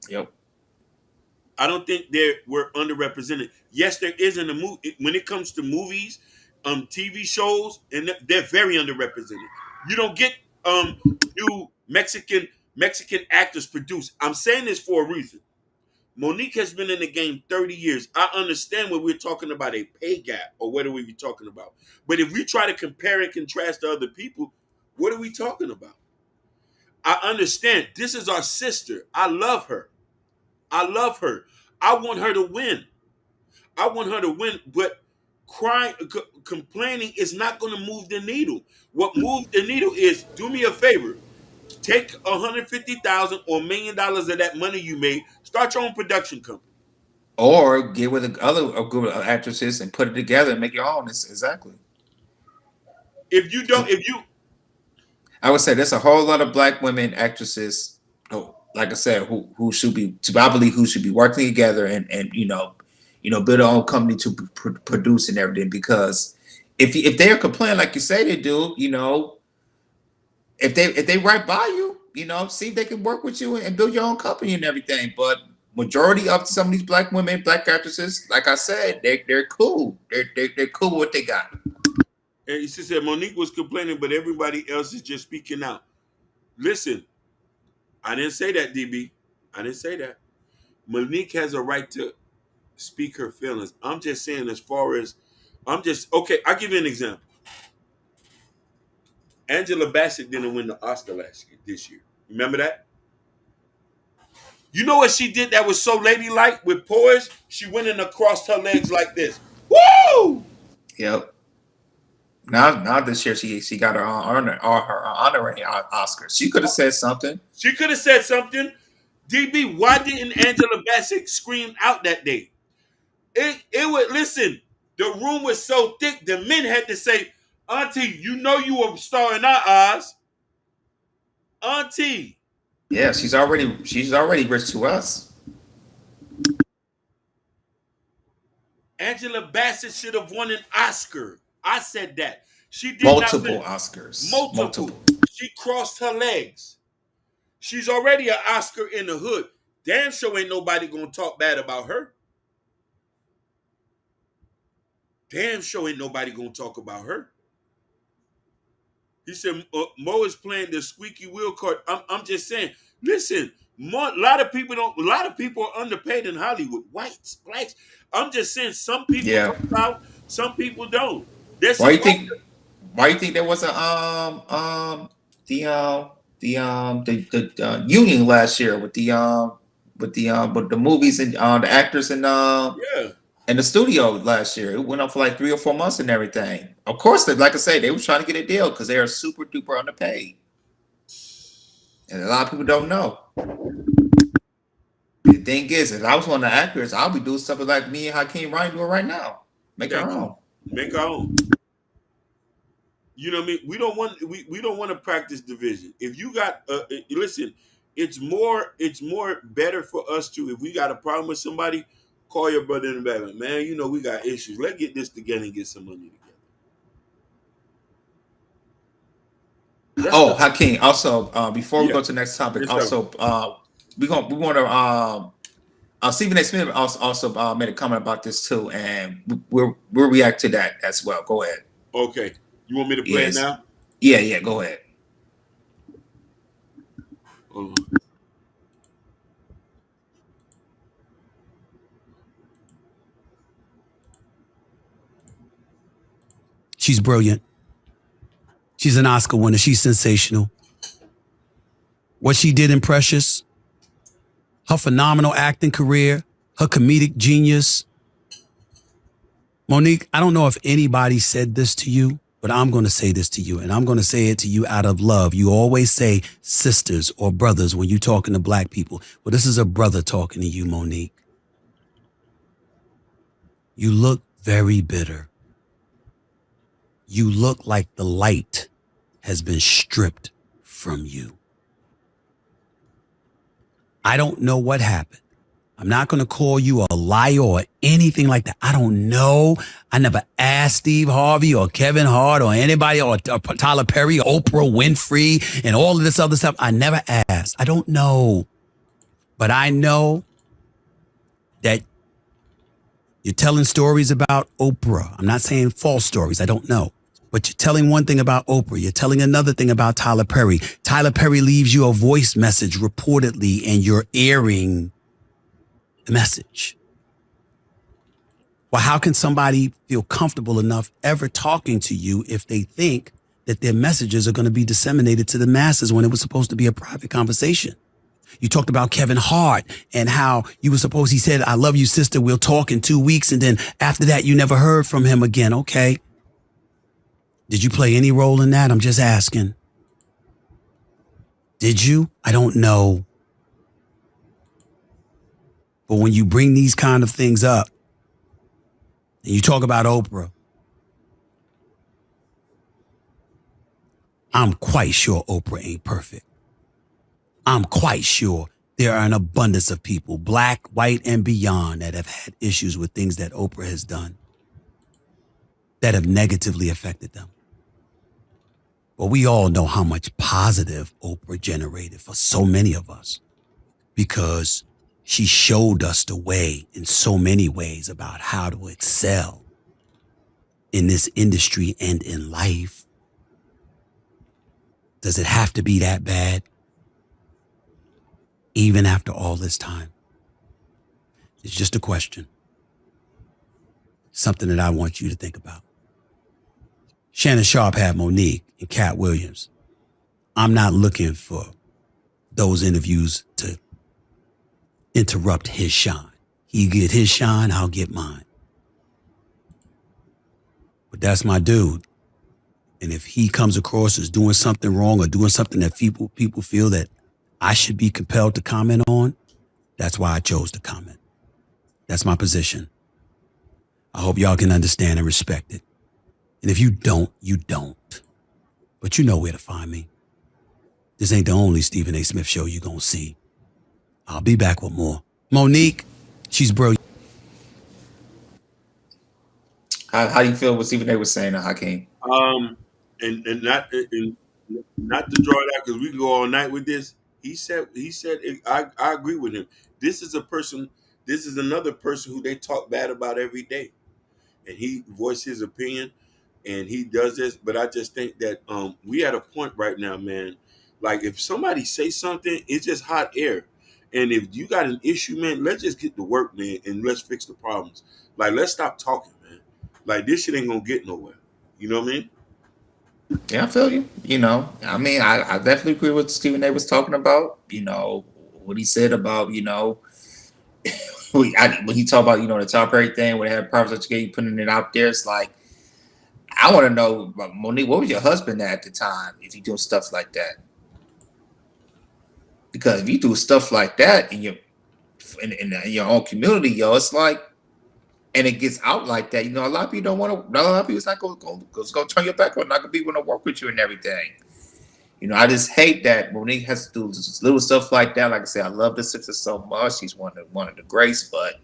Yep. I don't think we're underrepresented. Yes, there is in the movie. When it comes to movies, TV shows, and they're very underrepresented. You don't get new Mexican actors produced. I'm saying this for a reason. Monique has been in the game 30 years. I understand when we're talking about a pay gap, or what are we talking about. But if we try to compare and contrast to other people, what are we talking about? I understand. This is our sister. I love her. I want her to win. But complaining is not going to move the needle. What moves the needle is, do me a favor. Take $150,000 or $1 million of that money you made. Start your own production company. Or get with a group of actresses and put it together and make your own. Exactly. I would say there's a whole lot of black women actresses, like I said, who should be, I believe, who should be working together and build their own company to produce and everything. Because if they're complaining like you say they do, if they right by you, see if they can work with you and build your own company and everything. But majority of some of these black women, black actresses, like I said, they're cool. They're cool with what they got. And she said Monique was complaining, but everybody else is just speaking out. Listen, I didn't say that, DB. I didn't say that. Monique has a right to speak her feelings. I'm just saying, okay, I'll give you an example. Angela Bassett didn't win the Oscar this year. Remember that? You know what she did that was so ladylike with poise? She went in and crossed her legs like this. Woo! Yep. Now this year she got her honorary Oscar. She could have said something. She could have said something. DB, why didn't Angela Bassett scream out that day? It would listen. The room was so thick. The men had to say, "Auntie, you know you were a star in our eyes." Auntie. Yeah, she's already rich to us. Angela Bassett should have won an Oscar. I said that. She did multiple not win. Oscars. Multiple. She crossed her legs. She's already an Oscar in the hood. Damn sure ain't nobody gonna talk bad about her. Damn sure ain't nobody gonna talk about her. He said Mo is playing the squeaky wheel card. I'm just saying. Listen, a lot of people are underpaid in Hollywood. Whites, blacks. I'm just saying some people talk out, some people don't. Why you think there was the union last year with the movies and the actors and in the studio last year? It went on for like 3 or 4 months and everything. Of course, like I say, they were trying to get a deal because they are super duper underpaid, and a lot of people don't know. The thing is, if I was one of the actors, I'll be doing something like me and Hakeem Ryan doing right now. Make our own. Make our own. You know what I mean? We don't want to practice division. If you got listen, it's more better for us to, if we got a problem with somebody, call your brother in the back. Like, man, you know we got issues. Let's get this together and get some money together. Hakeem. Also, before we go to the next topic, we want to Stephen A. Smith also made a comment about this too, and we'll react to that as well. Go ahead. Okay. You want me to play it now? Yeah, go ahead. She's brilliant. She's an Oscar winner. She's sensational. What she did in Precious, her phenomenal acting career, her comedic genius. Monique, I don't know if anybody said this to you, but I'm going to say this to you, and I'm going to say it to you out of love. You always say sisters or brothers when you're talking to black people. Well, this is a brother talking to you, Monique. You look very bitter. You look like the light has been stripped from you. I don't know what happened. I'm not going to call you a liar or anything like that. I don't know. I never asked Steve Harvey or Kevin Hart or anybody or Tyler Perry or Oprah Winfrey and all of this other stuff. I never asked. I don't know. But I know that you're telling stories about Oprah. I'm not saying false stories. I don't know. But you're telling one thing about Oprah. You're telling another thing about Tyler Perry. Tyler Perry leaves you a voice message reportedly, and you're airing the message. Well, how can somebody feel comfortable enough ever talking to you if they think that their messages are going to be disseminated to the masses when it was supposed to be a private conversation? You talked about Kevin Hart and how you were supposed, he said, "I love you, sister. We'll talk in 2 weeks." And then after that, you never heard from him again. Okay. Did you play any role in that? I'm just asking. Did you? I don't know. But when you bring these kind of things up and you talk about Oprah, I'm quite sure Oprah ain't perfect. I'm quite sure there are an abundance of people, black, white, and beyond, that have had issues with things that Oprah has done that have negatively affected them. But we all know how much positive Oprah generated for so many of us, because she showed us the way in so many ways about how to excel in this industry and in life. Does it have to be that bad? Even after all this time? It's just a question. Something that I want you to think about. Shannon Sharp had Monique and Cat Williams. I'm not looking for those interviews to interrupt his shine. He get his shine, I'll get mine. But that's my dude. And if he comes across as doing something wrong or doing something that people feel that I should be compelled to comment on, that's why I chose to comment. That's my position. I hope y'all can understand and respect it. And if you don't, you don't. But you know where to find me. This ain't the only Stephen A. Smith show you gonna see. I'll be back with more. Monique, she's brilliant. How do you feel what Stephen A was saying, Hakeem? And not to draw it out because we can go all night with this. He said I agree with him. This is another person who they talk bad about every day, and he voiced his opinion, and he does this. But I just think that we at a point right now, man. Like if somebody say something, it's just hot air. And if you got an issue, man, let's just get to work, man, and let's fix the problems. Like let's stop talking, man. Like this shit ain't gonna get nowhere. You know what I mean? Yeah, I feel you. I mean, I definitely agree with what Stephen A was talking about. What he said about, when he talked about, the top rate thing, when they had private education, putting it out there, it's like, I want to know, Monique, what was your husband at the time if you do stuff like that? Because if you do stuff like that in your own community, it's like, and it gets out like that, a lot of people don't want to. A lot of people's not going to turn your back on, not going to be want to work with you and everything. I just hate that Monique has to do just little stuff like that. Like I said, I love this sister so much. She's one of the greats, but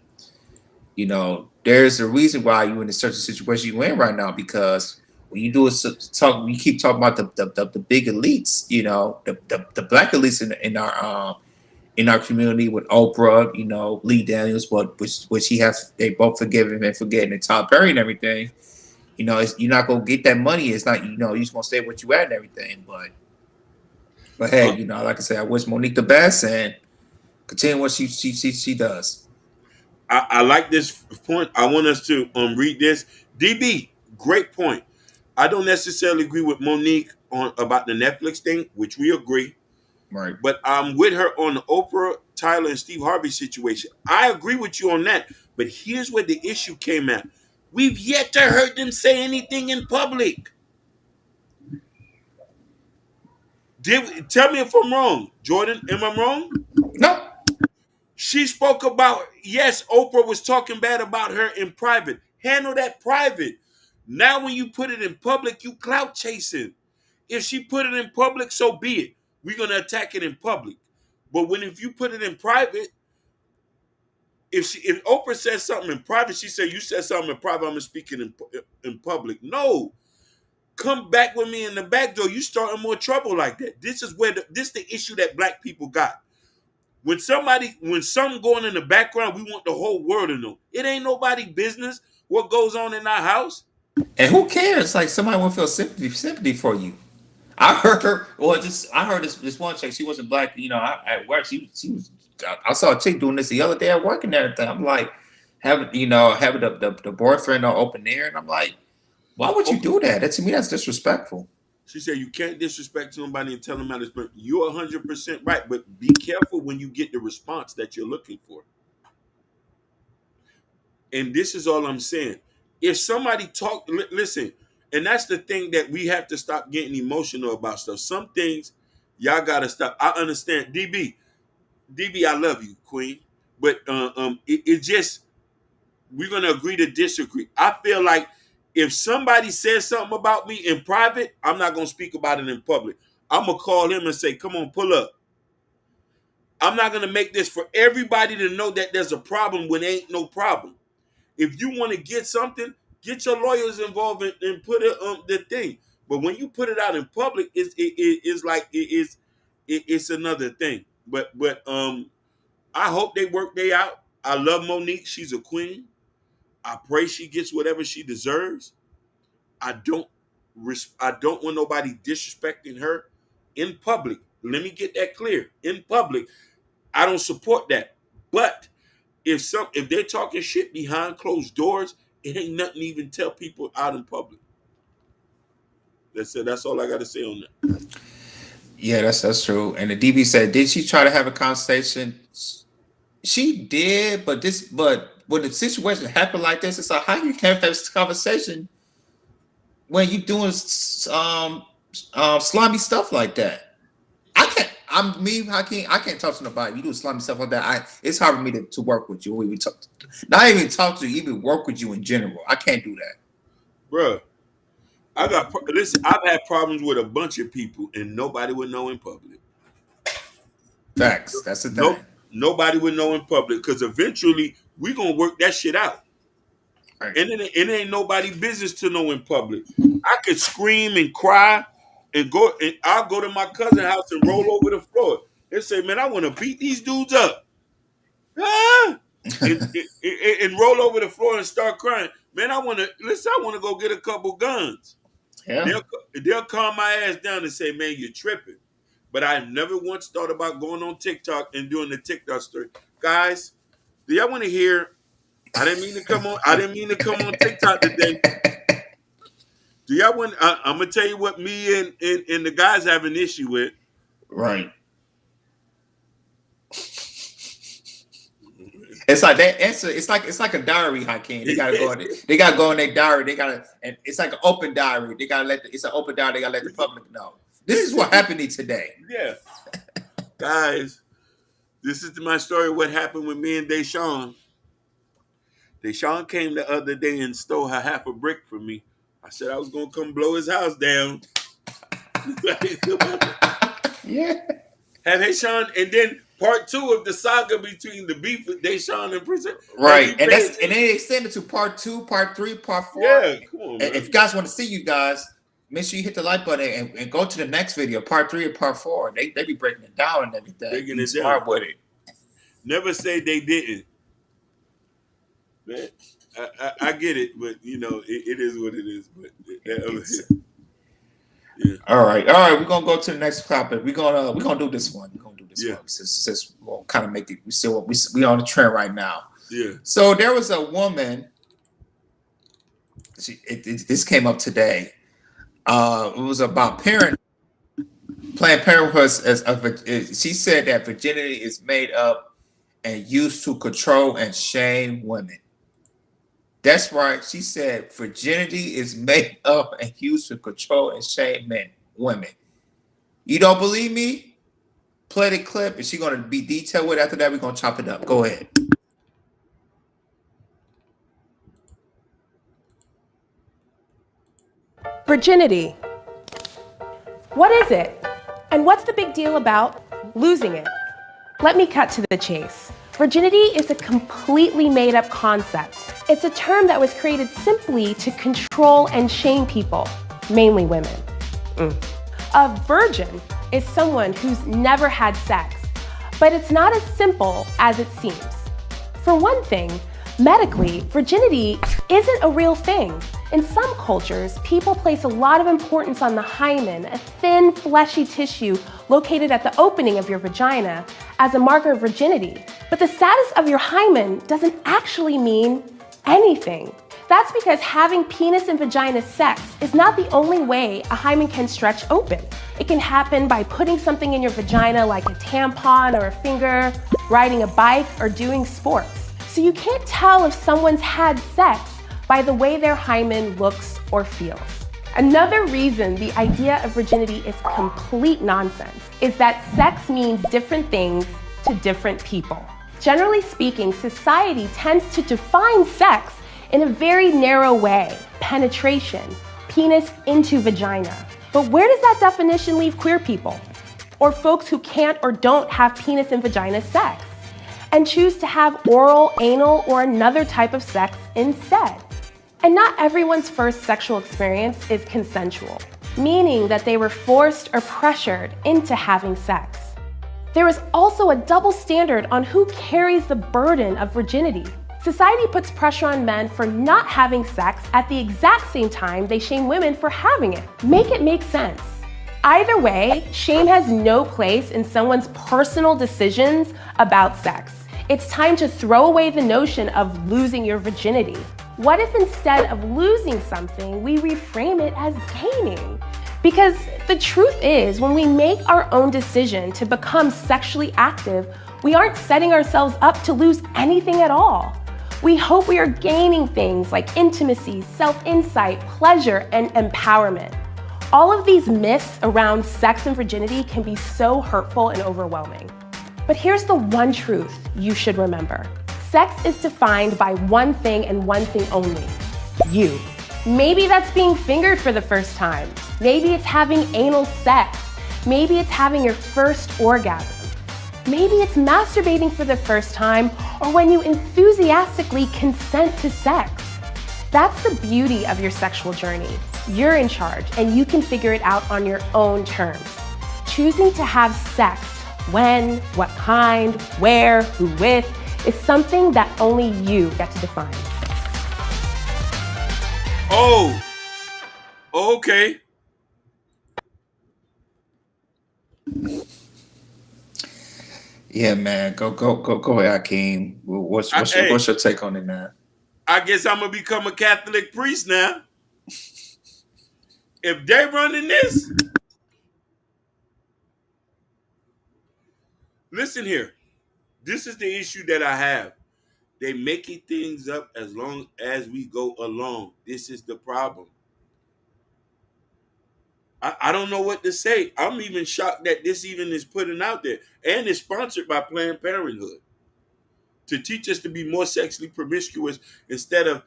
there's a reason why you're in a certain situation you're in right now. Because when you do you keep talking about the big elites, the black elites in our community with Oprah, Lee Daniels, which they both forgiven and forgetting, and Todd Perry and everything. You're not gonna get that money. It's not, you're just gonna stay what you at and everything. But hey, like I said, I wish Monique the best and continue what she does. I like this point. I want us to read this. DB, great point. I don't necessarily agree with Monique about the Netflix thing, which we agree. Right. But I'm with her on the Oprah, Tyler, and Steve Harvey situation. I agree with you on that. But here's where the issue came at. We've yet to hear them say anything in public. Tell me if I'm wrong. Jordan, am I wrong? No. She spoke about, yes, Oprah was talking bad about her in private. Handle that private. Now when you put it in public, you clout chasing. If she put it in public, so be it. We're going to attack it in public. But if you put it in private, if Oprah says something in private, she said, you said something in private, I'm going to speak it in public. No. Come back with me in the back door. You starting more trouble like that. This is the issue that black people got. When something going in the background, we want the whole world to know. It ain't nobody business what goes on in our house. And who cares? Like somebody won't feel sympathy for you. I heard this one chick. She wasn't black. At work, she was. I saw a chick doing this the other day at work and everything. I'm like, having the boyfriend on open air, and I'm like, why would you do that? To me, that's disrespectful. She said you can't disrespect somebody and tell them how to speak. You're 100% right, but be careful when you get the response that you're looking for. And this is all I'm saying. If somebody listen, and that's the thing that we have to stop getting emotional about stuff. Some things y'all gotta stop. I understand, DB, I love you, Queen, but it just we're gonna agree to disagree. I feel like if somebody says something about me in private, I'm not gonna speak about it in public. I'm gonna call him and say, "Come on, pull up." I'm not gonna make this for everybody to know that there's a problem when there ain't no problem. If you want to get something, get your lawyers involved and put it the thing. But when you put it out in public, it's another thing. But I hope they work they out. I love Monique. She's a queen. I pray she gets whatever she deserves. I don't want nobody disrespecting her in public. Let me get that clear. In public, I don't support that. But if they're talking shit behind closed doors, it ain't nothing to even tell people out in public. That's it. That's all I got to say on that. Yeah, that's true. And the DB said, did she try to have a conversation? She did, but when the situation happened like this, it's like, how you have this conversation when you doing slimy stuff like that. I can't talk to nobody. You do slimy stuff like that. It's hard for me to work with you. Not even talk to you, even work with you in general. I can't do that, Bruh. Listen, I've had problems with a bunch of people and nobody would know in public. Facts. That's the thing. Nobody would know in public because eventually we gonna work that shit out. Right. And it ain't nobody business to know in public. I could scream and cry and I'll go to my cousin's house and roll over the floor and say, man, I want to beat these dudes up. Ah! and roll over the floor and start crying. Man, I want to go get a couple guns. Yeah. They'll calm my ass down and say, man, you're tripping. But I never once thought about going on TikTok and doing the TikTok story. Guys, do y'all want to hear? I didn't mean to come on TikTok today. Do y'all want? I'm gonna tell you what me and the guys have an issue with. Right. It's like that answer. It's like a diary, Hakeem. They gotta go in it. They gotta go in their diary. And it's like an open diary. They gotta it's an open diary. They gotta let the public know. This is what happened today. Yeah. Guys, this is my story. What happened with me and Deshaun. Deshaun came the other day and stole her half a brick from me. I said I was gonna come blow his house down. Yeah. Have Deshaun, and then part 2 of the saga between the beef with Deshaun and Prince. Right, and they extended to part 2, part 3, part 4. Yeah, come on, man. If you guys want to see you guys, make sure you hit the like button and go to the next video, part 3 or part 4. They be breaking it down and everything. Breaking it smart down with it. Never say they didn't. Man, I get it, but it is what it is. But yeah. All right. We're gonna go to the next topic. We're gonna do this one. We're gonna do this one. Since we'll kind of make it. We on the trend right now. Yeah. So there was a woman. This came up today. It was about Planned Parenthood. She said that virginity is made up and used to control and shame women. That's right. She said virginity is made up and used to control and shame women. You don't believe me? Play the clip. Is she going to be detailed with it? After that, we're going to chop it up. Go ahead. Virginity. What is it? And what's the big deal about losing it? Let me cut to the chase. Virginity is a completely made-up concept. It's a term that was created simply to control and shame people, mainly women. A virgin is someone who's never had sex, but it's not as simple as it seems. For one thing, medically, virginity isn't a real thing. In some cultures, people place a lot of importance on the hymen, a thin, fleshy tissue located at the opening of your vagina, as a marker of virginity. But the status of your hymen doesn't actually mean anything. That's because having penis and vagina sex is not the only way a hymen can stretch open. It can happen by putting something in your vagina like a tampon or a finger, riding a bike, or doing sports. So you can't tell if someone's had sex by the way their hymen looks or feels. Another reason the idea of virginity is complete nonsense is that sex means different things to different people. Generally speaking, society tends to define sex in a very narrow way: penetration, penis into vagina. But where does that definition leave queer people? Or folks who can't or don't have penis and vagina sex, and choose to have oral, anal, or another type of sex instead? And not everyone's first sexual experience is consensual, meaning that they were forced or pressured into having sex. There is also a double standard on who carries the burden of virginity. Society puts pressure on men for not having sex at the exact same time they shame women for having it. Make it make sense. Either way, shame has no place in someone's personal decisions about sex. It's time to throw away the notion of losing your virginity. What if instead of losing something, we reframe it as gaining? Because the truth is, when we make our own decision to become sexually active, we aren't setting ourselves up to lose anything at all. We hope we are gaining things like intimacy, self-insight, pleasure, and empowerment. All of these myths around sex and virginity can be so hurtful and overwhelming. But here's the one truth you should remember. Sex is defined by one thing and one thing only: you. Maybe that's being fingered for the first time. Maybe it's having anal sex. Maybe it's having your first orgasm. Maybe it's masturbating for the first time, or when you enthusiastically consent to sex. That's the beauty of your sexual journey. You're in charge, and you can figure it out on your own terms. Choosing to have sex, when, what kind, where, who with, is something that only you get to define. Oh, okay. Yeah, man. Go ahead, Akeem. What's your take on it, man? I guess I'm gonna become a Catholic priest now. If they running this, listen here. This is the issue that I have. They making things up as long as we go along. This is the problem. I don't know what to say. I'm even shocked that this even is putting out there. And it's sponsored by Planned Parenthood to teach us to be more sexually promiscuous instead of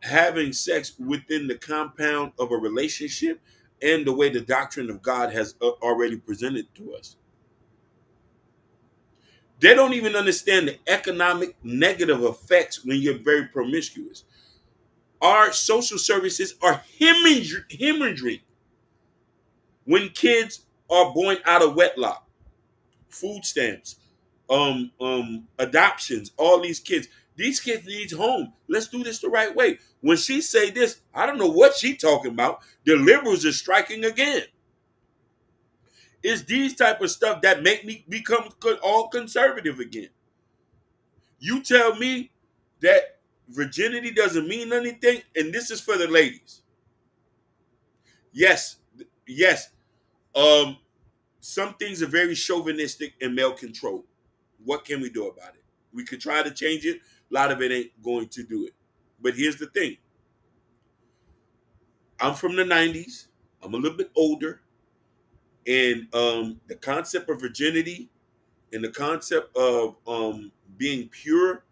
having sex within the compound of a relationship and the way the doctrine of God has already presented to us. They don't even understand the economic negative effects when you're very promiscuous. Our social services are hemorrhaging when kids are born out of wedlock. Food stamps, adoptions, all these kids. These kids need home. Let's do this the right way. When she say this, I don't know what she talking about. The liberals are striking again. It's these type of stuff that make me become all conservative again. You tell me that virginity doesn't mean anything, and this is for the ladies. Yes. Some things are very chauvinistic and male controlled. What can we do about it? We could try to change it. A lot of it ain't going to do it. But here's the thing. I'm from the 90s. I'm a little bit older. And the concept of virginity and the concept of being pure,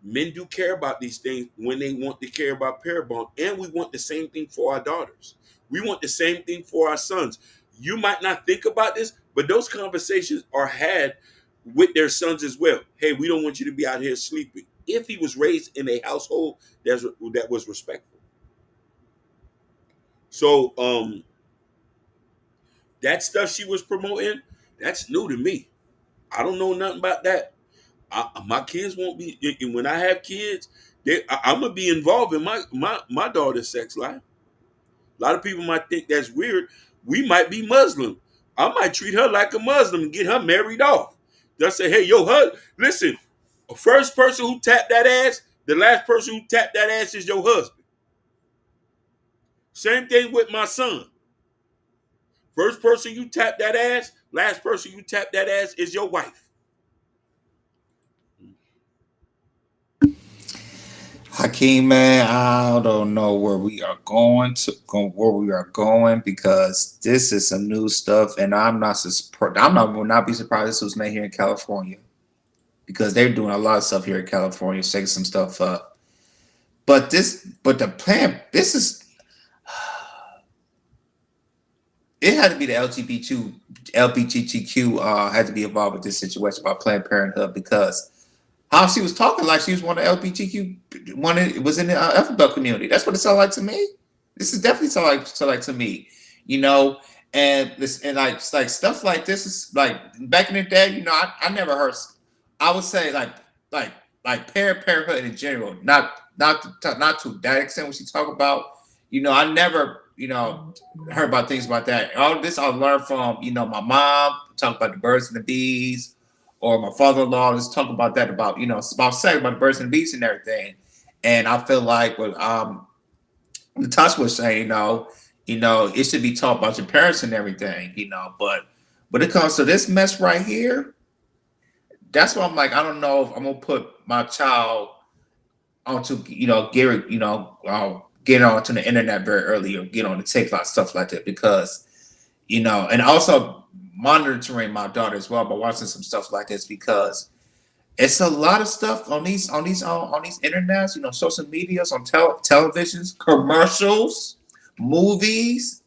men do care about these things when they want to care about pair bond. And we want the same thing for our daughters. We want the same thing for our sons. You might not think about this, but those conversations are had with their sons as well. Hey, we don't want you to be out here sleeping. If he was raised in a household that was respectful. So that stuff she was promoting, that's new to me. I don't know nothing about that. My kids won't be. When I have kids, I'm gonna be involved in my daughter's sex life. A lot of people might think that's weird. We might be Muslim. I might treat her like a Muslim and get her married off. They'll say, hey, listen, first person who tapped that ass, the last person who tapped that ass is your husband. Same thing with my son. First person you tap that ass, last person you tap that ass is your wife. Hakeem, man, I don't know where we are going because this is some new stuff, and will not be surprised this was made here in California because they're doing a lot of stuff here in California, shaking some stuff up. But the plan, it had to be the LGBTQ had to be involved with this situation about Planned Parenthood because how she was talking like she was one of the LGBTQ, was in the alphabet community. That's what it sounded like to me. This is definitely sound like to me, and like stuff like this is like back in the day, I never heard. I would say like parenthood in general, not to that extent what she talk about. I never heard about things about that. All this I learned from my mom talk about the birds and the bees. Or my father-in-law is talking about that, about sex, about the birds and the bees and everything. And I feel like what Natasha was saying, it should be taught about your parents and everything, But when it comes to this mess right here, that's why I'm like, I don't know if I'm gonna put my child onto get onto the internet very early or get on the TikTok stuff like that because and also monitoring my daughter as well by watching some stuff like this because it's a lot of stuff on these internets, social medias, on televisions, commercials, movies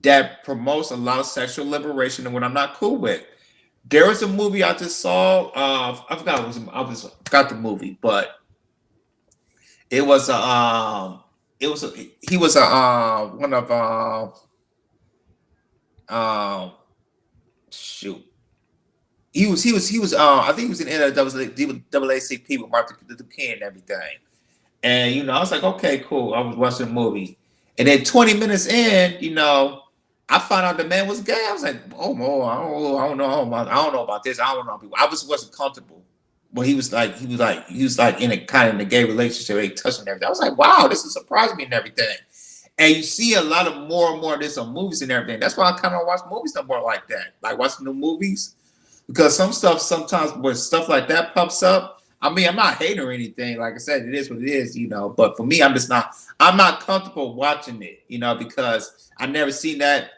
that promotes a lot of sexual liberation and what I'm not cool with. There was a movie I just saw. I forgot forgot the movie, but it was he was one of shoot he was I think he was in NAACP with Martin Luther King and everything. And I was like, okay, cool. I was watching the movie, and then 20 minutes in, I found out the man was gay. I was like, oh, I don't know about this. I don't know. I wasn't comfortable. But he was like in a kind of in a gay relationship, they touching everything. I was like, wow, this is surprised me and everything. And you see a lot of more and more of this on movies and everything. That's why I kind of watch movies no more like that, like watching the movies, because sometimes when stuff like that pops up. I mean, I'm not hating or anything. Like I said, it is what it is, But for me, I'm not comfortable watching it, because I never seen that,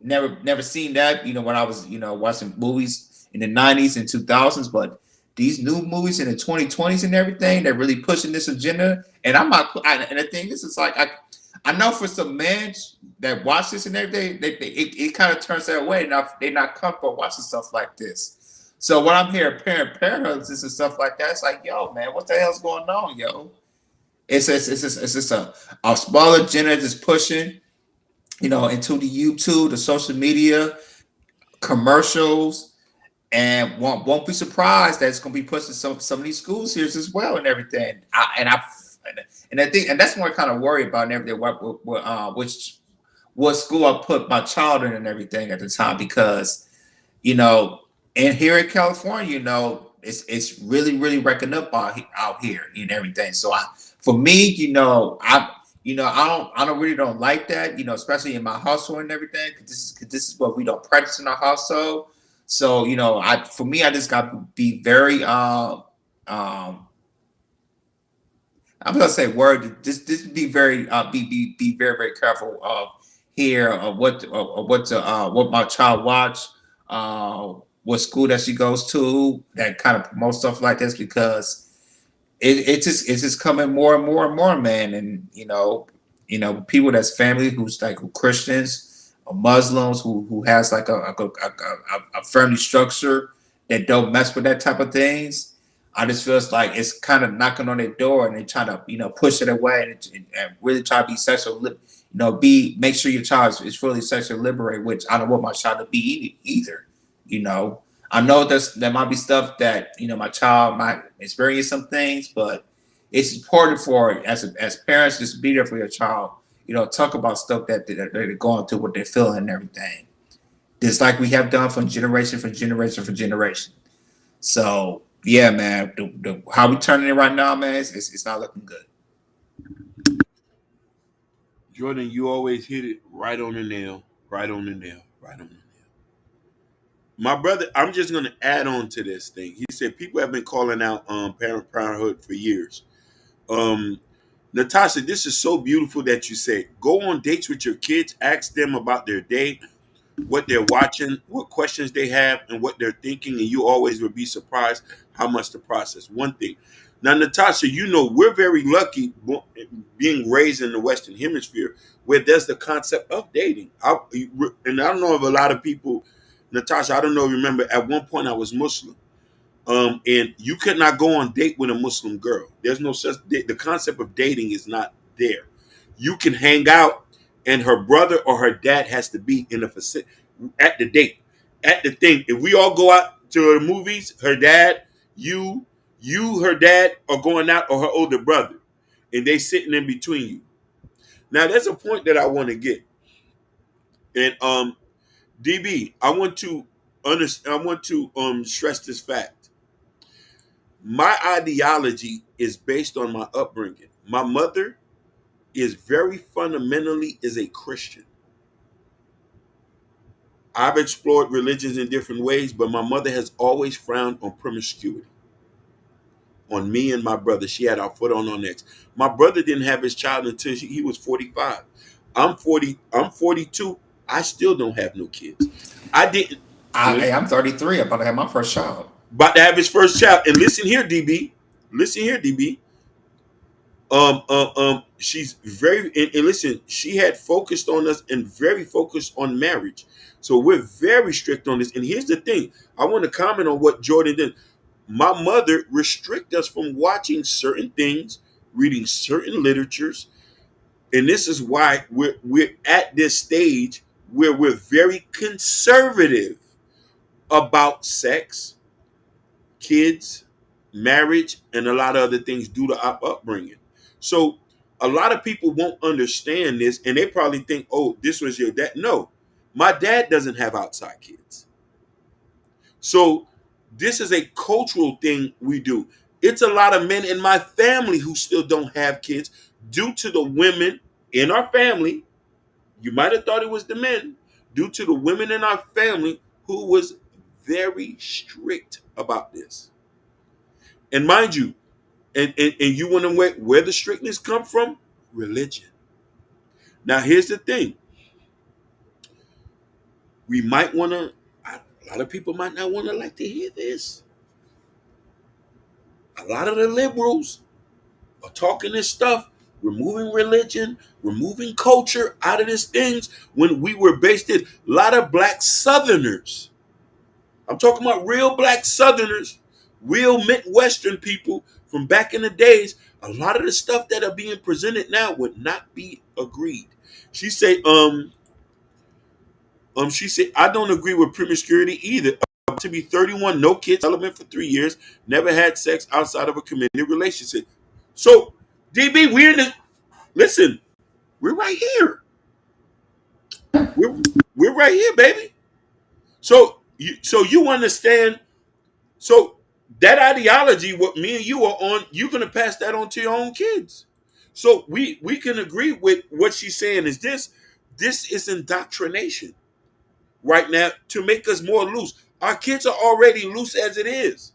never seen that, when I was, watching movies in the 90s and 2000s. But these new movies in the 2020s and everything, they're really pushing this agenda. And I'm not. And the thing is, it's like I know for some men that watch this and everything, it kind of turns their way. Now they're not comfortable watching stuff like this. So when I'm hearing parenthood and stuff like that, it's like, yo, man, what the hell's going on, yo? It's just a smaller agenda just pushing, into the YouTube, the social media, commercials, and won't be surprised that it's going to be pushed to some of these schools here as well and everything. I think that's what I kind of worry about and everything. What school I put my child in and everything at the time, because and here in California, it's really really wrecking up out here and everything. So for me, I don't really don't like that, especially in my household and everything, because this is what we don't practice in our household. So for me, I just got to be very I'm gonna say word. Just be very be very very careful of here of what my child watch, what school that she goes to that kind of promotes stuff like this, because it's just coming more and more and more, man. And people that's family who's like Christians or Muslims who has like a family structure that don't mess with that type of things. I just feels like it's kind of knocking on their door and they try to push it away and really try to be make sure your child is fully sexually liberated, which I don't want my child to be either. I know there might be stuff that my child might experience some things, but it's important for as parents just be there for your child. Talk about stuff that they're going through, what they're feeling and everything. Just like we have done from generation for generation for generation. So yeah, man, how we turning it right now, man, it's not looking good. Jordan, you always hit it right on the nail, right on the nail, right on the nail. My brother, I'm just going to add on to this thing. He said people have been calling out parenthood for years. Natasha, this is so beautiful that you say go on dates with your kids, ask them about their day, what they're watching, what questions they have, and what they're thinking, and you always would be surprised how much to process. One thing. Now, Natasha, we're very lucky being raised in the Western Hemisphere where there's the concept of dating. And I don't know if a lot of people, Natasha, I don't know if you remember, at one point I was Muslim. And you could not go on date with a Muslim girl. There's no such, the concept of dating is not there. You can hang out, and her brother or her dad has to be in the facility at the date, at the thing. If we all go out to the movies, her dad, her dad are going out, or her older brother, and they sitting in between you. Now, there's a point that I want to get, and DB, I want to stress this fact. My ideology is based on my upbringing. My mother is very fundamentally is a Christian. I've explored religions in different ways, but my mother has always frowned on promiscuity. on me and my brother. She had our foot on our necks. My brother didn't have his child until he was 45. I'm 40. I'm 42. I still don't have no kids. I didn't. Hey, I'm 33. I'm about to have my first child. About to have his first child. And listen here, DB. Listen here, DB. She's very and listen, she had focused on us and very focused on marriage. So we're very strict on this. And here's the thing. I want to comment on what Jordan did. My mother restrict us from watching certain things, reading certain literatures. And this is why we're at this stage where we're very conservative about sex, kids, marriage, and a lot of other things due to our upbringing. So a lot of people won't understand this, and they probably think, "Oh, this was your dad." No, my dad doesn't have outside kids. So this is a cultural thing we do. It's a lot of men in my family who still don't have kids due to the women in our family. You might have thought it was the men, due to the women in our family who was very strict about this. And mind you, and you want to know where the strictness come from? Religion. Now here's the thing. We might want to, a lot of people might not want to like to hear this. A lot of the liberals are talking this stuff, removing religion, removing culture out of these things when we were based in a lot of black Southerners. I'm talking about real black Southerners, real Midwestern people from back in the days. A lot of the stuff that are being presented now would not be agreed. She said, I don't agree with promiscuity either. To be 31, no kids, celibate for 3 years, never had sex outside of a committed relationship. So, DB, we're in this. Listen, we're right here. We're right here, baby. So you understand. So that ideology, what me and you are on, you're gonna pass that on to your own kids. So we can agree with what she's saying. Is this is indoctrination right now to make us more loose. Our kids are already loose as it is.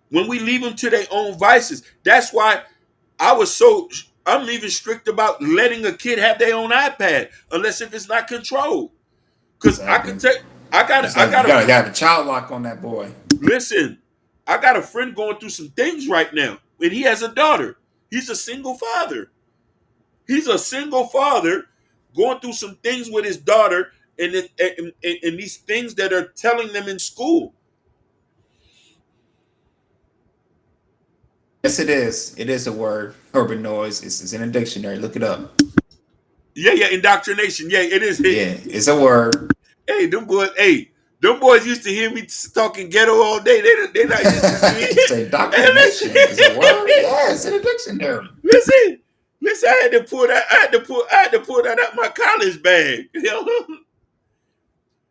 When we leave them to their own vices, that's why I'm even strict about letting a kid have their own iPad unless if it's not controlled. Because Exactly. I got You got a child lock on that boy. Listen, I got a friend going through some things right now, and he has a daughter. He's a single father. He's a single father going through some things with his daughter, and these things that are telling them in school. Yes, it is. It is a word. Urban noise. It's in a dictionary. Look it up. Yeah, indoctrination. Yeah, it is. Yeah, it's a word. Hey, them boys used to hear me talking ghetto all day. They not used to me. It's indoctrination. It's a word. Yeah, it's in a dictionary. Listen. I had to pull that out my college bag. You know?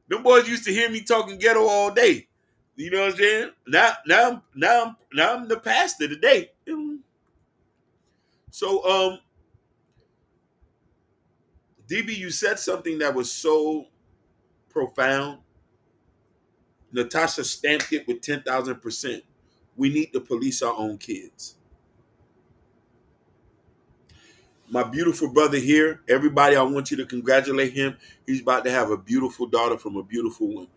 Them boys used to hear me talking ghetto all day. You know what I'm saying? Now I'm the pastor today. So DB, you said something that was so profound. Natasha stamped it with 10,000%. We need to police our own kids. My beautiful brother here, everybody, I want you to congratulate him. He's about to have a beautiful daughter from a beautiful woman.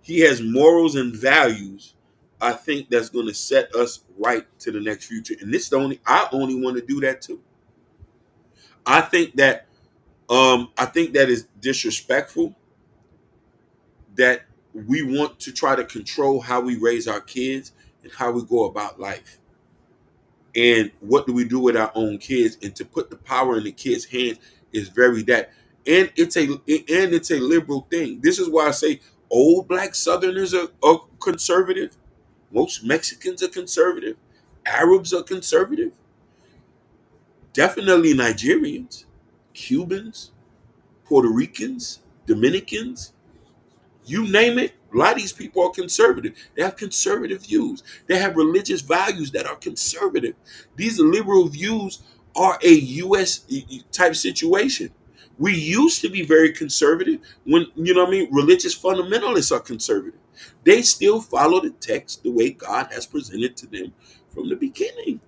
He has morals and values, I think, that's going to set us right to the next future. And I only want to do that too. I think that is disrespectful that we want to try to control how we raise our kids and how we go about life. And what do we do with our own kids? And to put the power in the kids' hands is very that. And it's a liberal thing. This is why I say old black Southerners are conservative. Most Mexicans are conservative. Arabs are conservative. Definitely Nigerians, Cubans, Puerto Ricans, Dominicans. You name it, a lot of these people are conservative. They have conservative views. They have religious values that are conservative. These liberal views are a U.S. type situation. We used to be very conservative when, religious fundamentalists are conservative. They still follow the text the way God has presented to them from the beginning.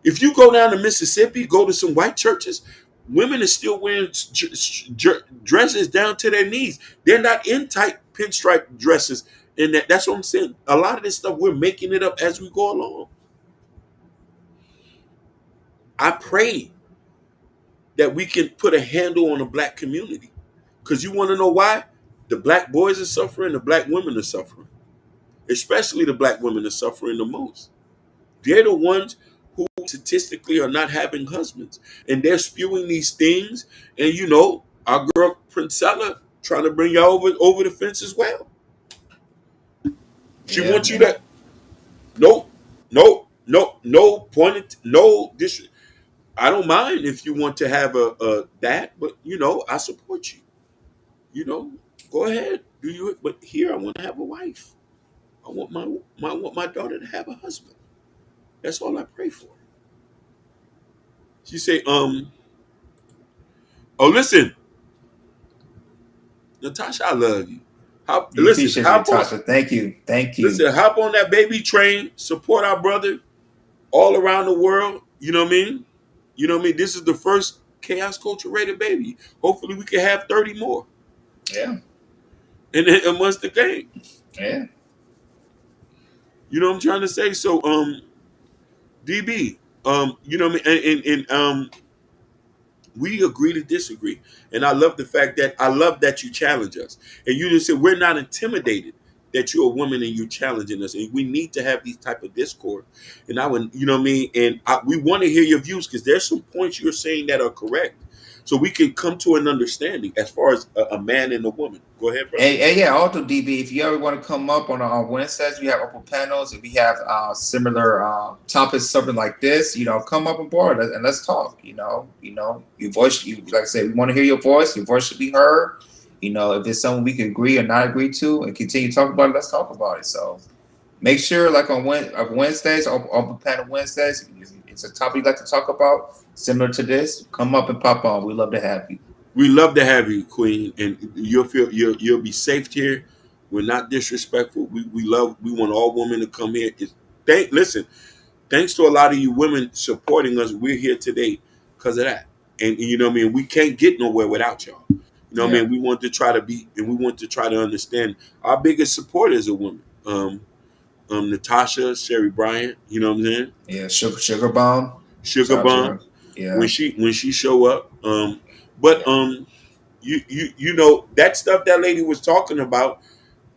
If you go down to Mississippi, go to some white churches, women are still wearing dresses down to their knees. They're not in tight pinstripe dresses. And that's what I'm saying. A lot of this stuff, we're making it up as we go along. I pray that we can put a handle on the black community. Because you want to know why? The black boys are suffering, the black women are suffering. Especially the black women are suffering the most. They're the ones who statistically are not having husbands. And they're spewing these things. And our girl Princella trying to bring y'all over the fence as well. She wants you to no point, no this. I don't mind if you want to have that, but I support you. Go ahead, do you? But here, I want to have a wife. I want my daughter to have a husband. That's all I pray for. She say, oh, listen, Natasha, I love you. Listen, Natasha. Thank you. Listen, hop on that baby train. Support our brother all around the world. You know what I mean? This is the first Chaos Culture rated baby. Hopefully, we can have 30 more. Yeah. And then amongst the game. Yeah. You know what I'm trying to say? So, DB, you know what I mean? And we agree to disagree. And I love the fact that you challenge us. And you just said we're not intimidated that you're a woman and you're challenging us. And we need to have these type of discord. And I would, you know what I mean? And we want to hear your views because there's some points you're saying that are correct. So we can come to an understanding as far as a man and a woman. Go ahead, bro. And yeah, also DB, if you ever want to come up on Wednesdays, we have open panels. If we have similar topics, something like this, come up on board and let's talk. Your voice, like I said, we want to hear your voice. Your voice should be heard. If there's something we can agree or not agree to and continue to talk about it, let's talk about it. So make sure, like on Wednesdays, open panel Wednesdays, if it's a topic you'd like to talk about, similar to this, come up and pop on. We'd love to have you. We love to have you, Queen, and you'll be safe here. We're not disrespectful. We want all women to come here. Listen, thanks to a lot of you women supporting us, we're here today because of that. And you know what I mean? We can't get nowhere without y'all. You know what I mean? We want to try to be, and we want to try to understand. Our biggest supporters are women. Natasha, Sherry Bryant, you know what I'm saying? Yeah, Sugar Bomb. Yeah. When she show up. That stuff that lady was talking about,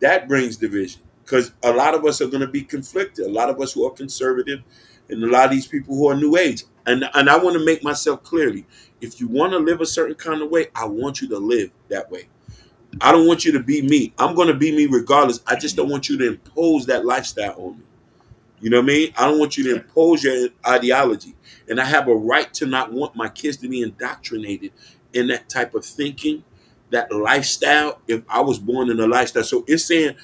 that brings division. Because a lot of us are going to be conflicted. A lot of us who are conservative and a lot of these people who are new age. And I want to make myself clearly. If you want to live a certain kind of way, I want you to live that way. I don't want you to be me. I'm going to be me regardless. I just don't want you to impose that lifestyle on me. You know what I mean? I don't want you to impose your ideology. And I have a right to not want my kids to be indoctrinated in that type of thinking, that lifestyle, if I was born in a lifestyle. So it's saying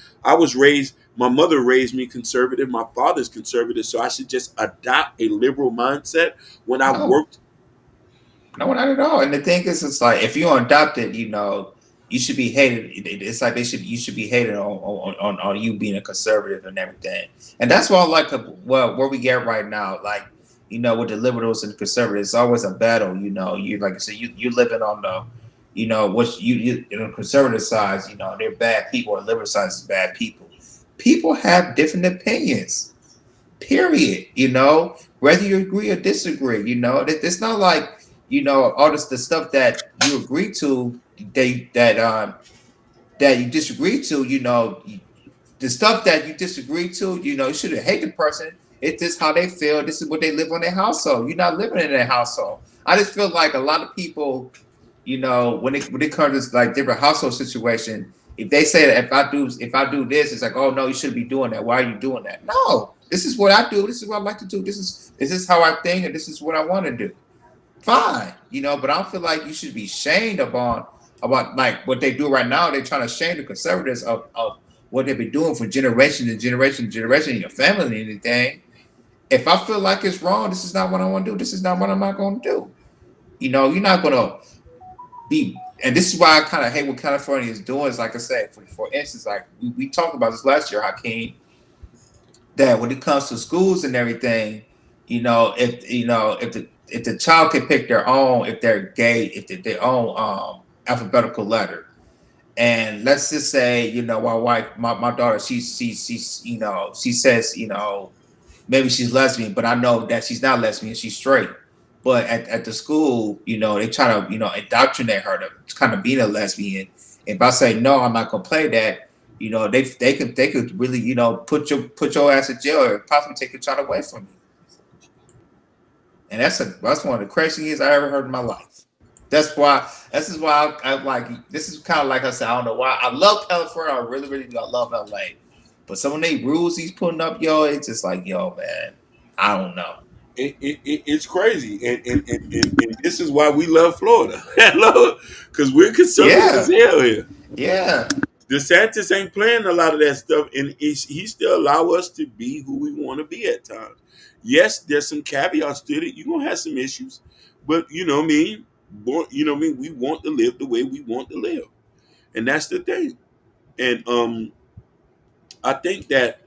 my mother raised me conservative, my father's conservative, so I should just adopt a liberal mindset when I worked. No, not at all. And the thing is, it's like, if you adopt it, you should be hated. It's like you should be hated on you being a conservative and everything. And that's why I like where we get right now. Like, with the liberals and the conservatives, it's always a battle. You like I said, you living on the, what you the conservative side, they're bad people, or the liberal side is bad people. People have different opinions. Period. Whether you agree or disagree. It's not like all the stuff that you agree to, that you disagree to. The stuff that you disagree to. You shouldn't hate the person. It's just how they feel. This is what they live on their household. You're not living in their household. I just feel like a lot of people, when it comes to like different household situation, if they say that if I do this, it's like, oh no, you shouldn't be doing that. Why are you doing that? No, this is what I do. This is what I like to do. This is how I think, and this is what I want to do. Fine, but I don't feel like you should be shamed about like what they do right now. They're trying to shame the conservatives of what they've been doing for generation to generation to generation in your family and anything. If I feel like it's wrong, this is not what I want to do. This is not what I'm not going to do. You're not going to be and this is why I kind of hate what California is doing. Is like I said, for instance, like we talked about this last year, Hakeem, that when it comes to schools and everything, if the child can pick their own, if they're gay, if they're their own alphabetical letter, and let's just say, my daughter, she's she says, maybe she's lesbian, but I know that she's not lesbian, she's straight. But at the school, they try to, indoctrinate her to kind of being a lesbian. If I say no, I'm not gonna play that, they could really, put your ass in jail or possibly take your child away from you. And that's one of the craziest things I ever heard in my life. This is why I like, this is kind of like I said, I don't know why. I love California, I really, really do. I love LA. But some of the rules he's putting up, yo, it's just like, yo, man, I don't know. It's crazy, and this is why we love Florida. Because we're conservative as hell here. Yeah. DeSantis ain't playing a lot of that stuff, and he still allow us to be who we want to be at times. Yes, there's some caveats to it. You're gonna have some issues, but you know what I mean. We want to live the way we want to live, and that's the thing. And I think that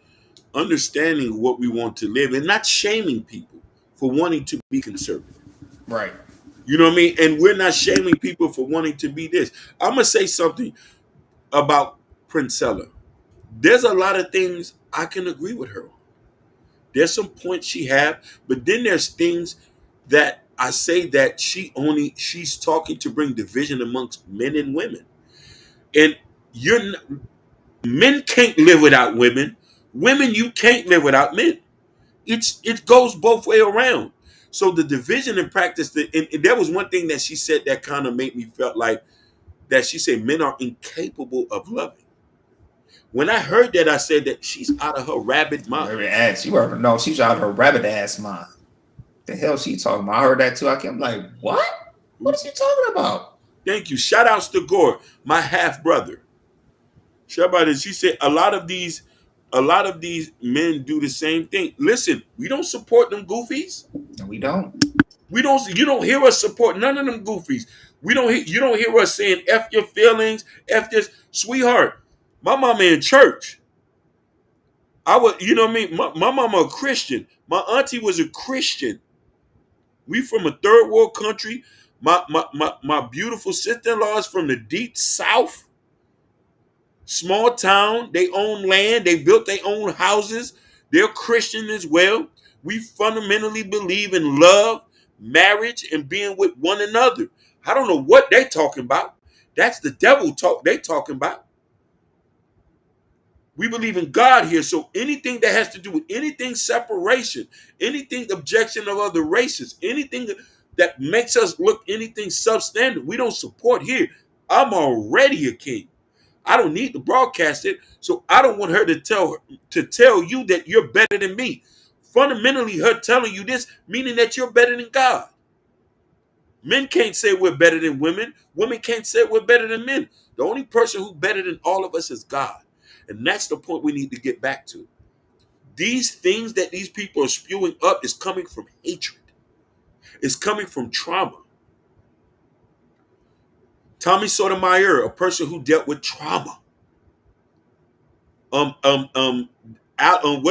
understanding what we want to live and not shaming people for wanting to be conservative. Right. You know what I mean? And we're not shaming people for wanting to be this. I'm gonna say something about Princella. There's a lot of things I can agree with her on. There's some points she have, but then there's things that I say that she's talking to bring division amongst men and women. And men can't live without women. Women, you can't live without men. It goes both way around. So the division in practice, and there was one thing that she said that kind of made me felt like that she said men are incapable of loving. When I heard that, I said that she's out of her rabbit mind. She's out of her rabbit ass mind. The hell she talking about? I heard that too. I'm like, what? What is she talking about? Thank you. Shout outs to Gore, my half brother. She said a lot of these men do the same thing. Listen, we don't support them goofies. No, we don't. You don't hear us support none of them goofies. You don't hear us saying F your feelings, F this. Sweetheart, my mama in church. You know what I mean? My mama a Christian. My auntie was a Christian. We from a third world country. My beautiful sister-in-law is from the deep south. Small town. They own land. They built their own houses. They're Christian as well. We fundamentally believe in love, marriage, and being with one another. I don't know what they talking about. That's the devil talk they talking about. We believe in God here. So anything that has to do with anything separation, anything objection of other races, anything that makes us look anything substandard, we don't support here. I'm already a king. I don't need to broadcast it. So I don't want her to tell you that you're better than me. Fundamentally, her telling you this, meaning that you're better than God. Men can't say we're better than women. Women can't say we're better than men. The only person who's better than all of us is God. And that's the point we need to get back to. These things that these people are spewing up is coming from hatred. It's coming from trauma. Tommy Sotomayor, a person who dealt with trauma. What's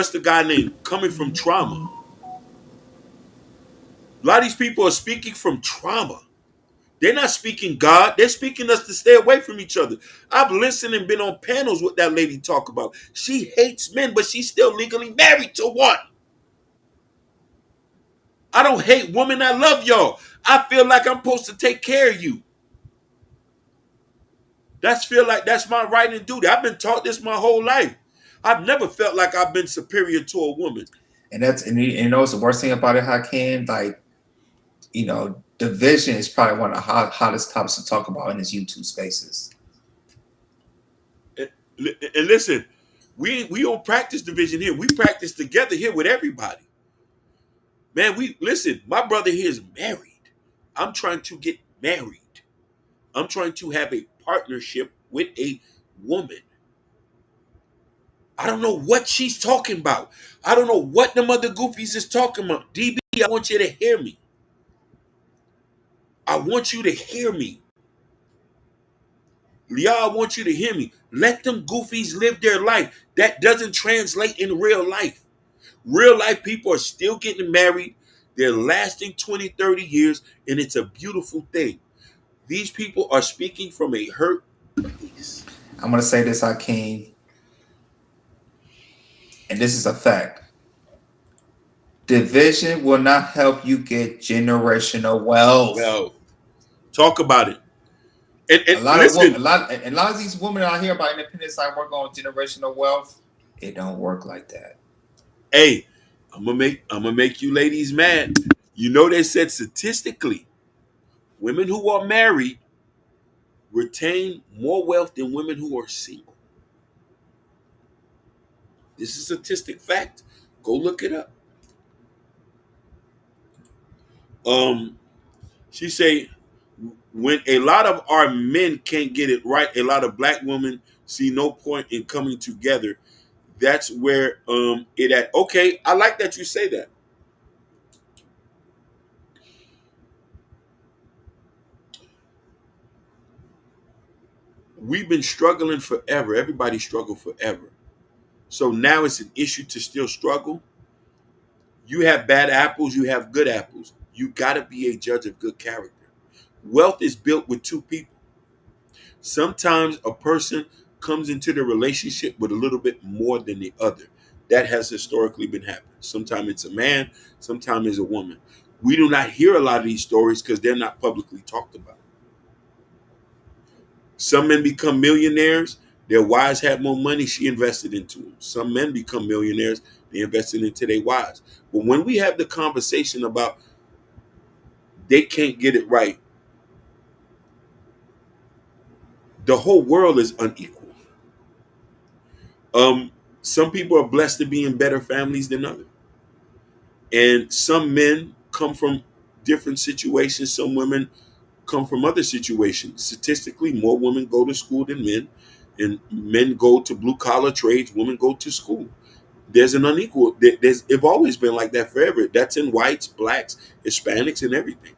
the guy name? Coming from trauma. A lot of these people are speaking from trauma. They're not speaking God. They're speaking us to stay away from each other. I've listened and been on panels with that lady talk about. She hates men, but she's still legally married to one. I don't hate women. I love y'all. I feel like I'm supposed to take care of you. Feel like that's my right and duty. I've been taught this my whole life. I've never felt like I've been superior to a woman. And it's the worst thing about it, Hakeem, like, division is probably one of the hottest topics to talk about in this YouTube spaces. And listen, we don't practice division here. We practice together here with everybody. Man, my brother here is married. I'm trying to get married. I'm trying to have a partnership with a woman. I don't know what she's talking about. I don't know what them other goofies is talking about. DB, I want you to hear me. I want you to hear me. Y'all, I want you to hear me. Let them goofies live their life. That doesn't translate in real life. Real life people are still getting married. They're lasting 20, 30 years, and it's a beautiful thing. These people are speaking from a hurt place. I'm going to say this, Hakeem, and this is a fact. Division will not help you get generational wealth. Well, talk about it. And a lot listen, of these women out here about independence side work on generational wealth. It don't work like that. Hey, I'm gonna make you ladies mad. You know they said statistically, women who are married retain more wealth than women who are single. This is a statistic fact. Go look it up. She say when a lot of our men can't get it right, a lot of black women see no point in coming together. That's where it at. Okay, I like that you say that. We've been struggling forever. Everybody struggled forever. So now it's an issue to still struggle. You have bad apples, you have good apples. You got to be a judge of good character. Wealth is built with two people. Sometimes a person comes into the relationship with a little bit more than the other. That has historically been happening. Sometimes it's a man, sometimes it's a woman. We do not hear a lot of these stories because they're not publicly talked about. Some men become millionaires. Their wives had more money. She invested into them. Some men become millionaires. They invested into their wives. But when we have the conversation about they can't get it right, the whole world is unequal. Some people are blessed to be in better families than others. And some men come from different situations. Some women come from other situations. Statistically, more women go to school than men, and men go to blue collar trades. Women go to school. There's an unequal. It's always been like that forever. That's in whites, blacks, Hispanics, and everything.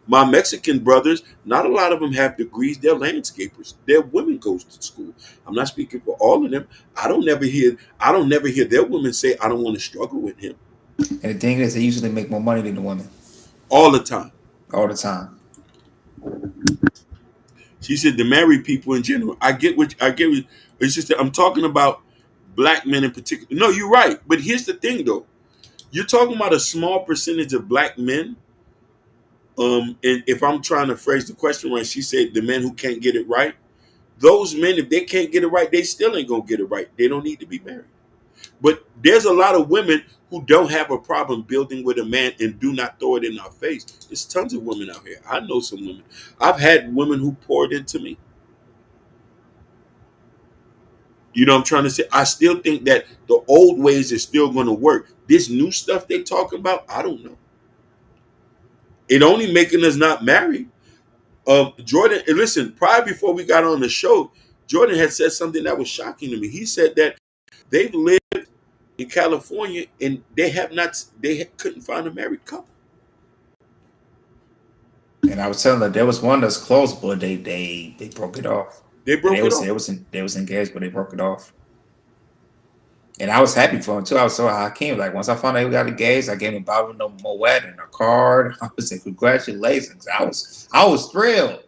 My Mexican brothers, not a lot of them have degrees. They're landscapers. Their women goes to school. I'm not speaking for all of them. I don't never hear their women say, "I don't want to struggle with him." And the thing is, they usually make more money than the women. All the time. All the time. She said the married people in general. I get what. It's just that I'm talking about black men in particular. No, you're right. But here's the thing, though. You're talking about a small percentage of black men. And if I'm trying to phrase the question right, she said the men who can't get it right. Those men, if they can't get it right, they still ain't gonna get it right. They don't need to be married. But there's a lot of women who don't have a problem building with a man and do not throw it in our face. There's tons of women out here. I know some women. I've had women who poured into me. You know what I'm trying to say? I still think that the old ways are still going to work. This new stuff they talk about, I don't know. It only making us not married. Jordan, and listen, prior before we got on the show, Jordan had said something that was shocking to me. He said that they've lived in California and they couldn't find a married couple. And I was telling her there was one that's close, but they broke it off. They broke it off. They was engaged, but they broke it off. And I was happy for him too. I was so Hakeem. Like once I found out he got engaged, I gave him a bottle of Moet and a card. I was like, congratulations. I was thrilled.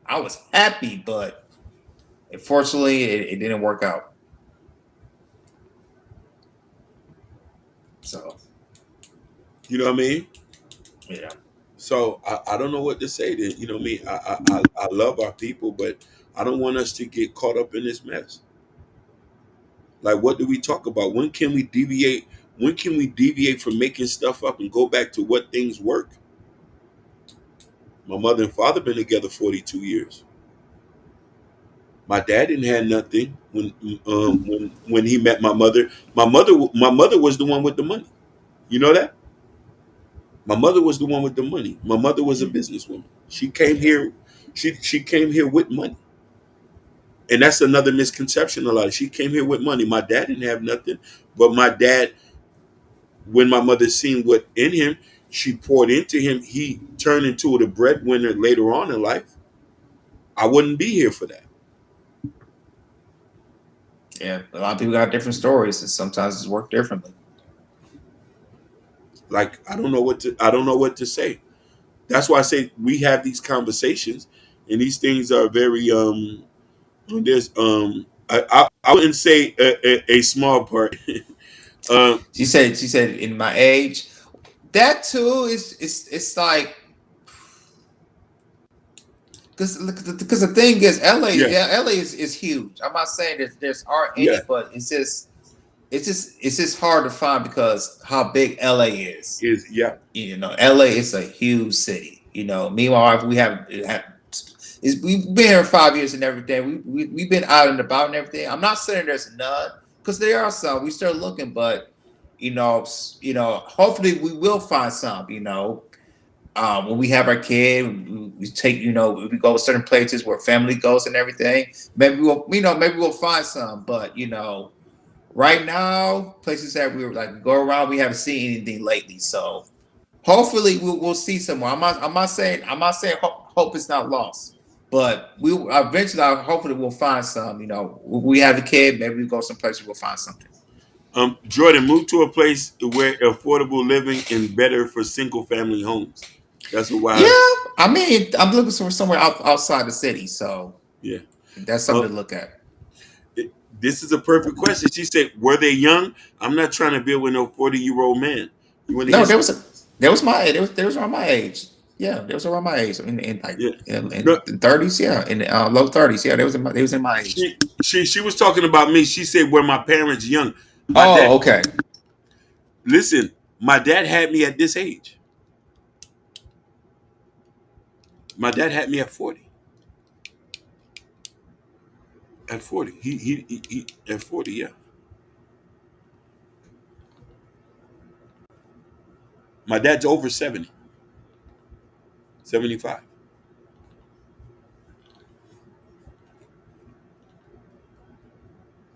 I was happy, but unfortunately it didn't work out. So you know what I mean? Yeah. So I don't know what to say then. You know what I mean? I love our people, but I don't want us to get caught up in this mess. Like, what do we talk about? When can we deviate? When can we deviate from making stuff up and go back to what things work? My mother and father been together 42 years. My dad didn't have nothing when he met my mother. My mother was the one with the money. You know that? My mother was the one with the money. My mother was a businesswoman. She came here. She came here with money. And that's another misconception a lot. She came here with money. My dad didn't have nothing, but my dad, when my mother seen what in him, she poured into him. He turned into the breadwinner later on in life. I wouldn't be here for that. Yeah, a lot of people got different stories, and sometimes it's worked differently. Like I don't know what to say. That's why I say we have these conversations, and these things are very there's I wouldn't say a small part. She said in my age, that too is it's like because the thing is Yeah, LA is huge. I'm not saying that there's art in yeah, it, but it's just hard to find because how big LA is. is yeah, You know, LA is a huge city. You know, meanwhile, we've been here 5 years and everything. We've been out and about and everything. I'm not saying there's none because there are some. We still looking, but hopefully we will find some. When we have our kid, we take, we go to certain places where family goes and everything. Maybe we'll find some, but right now, places that we were like go around, we haven't seen anything lately. So hopefully we'll see some more. I'm not saying hope is not lost, but we eventually, hopefully we'll find some. We have a kid, maybe we go some places, we'll find something. Jordan, move to a place where affordable living is better for single family homes. That's a Yeah, wild. I mean, I'm looking for somewhere outside the city, so Yeah. that's Uh, something to look at. this is a perfect question. She said, "Were they young?" I'm not trying to build with no 40-year-old man. You want to No, hear? there was around my age. Yeah, there was around my age in like Yeah. in No, 30s. Yeah, in low 30s. Yeah, they was in my age. she was talking about me. She said, "Were my parents young?" My dad. Oh, okay. Listen, my dad had me at this age. My dad had me at 40. At 40, he at 40. Yeah. My dad's over 70, 75.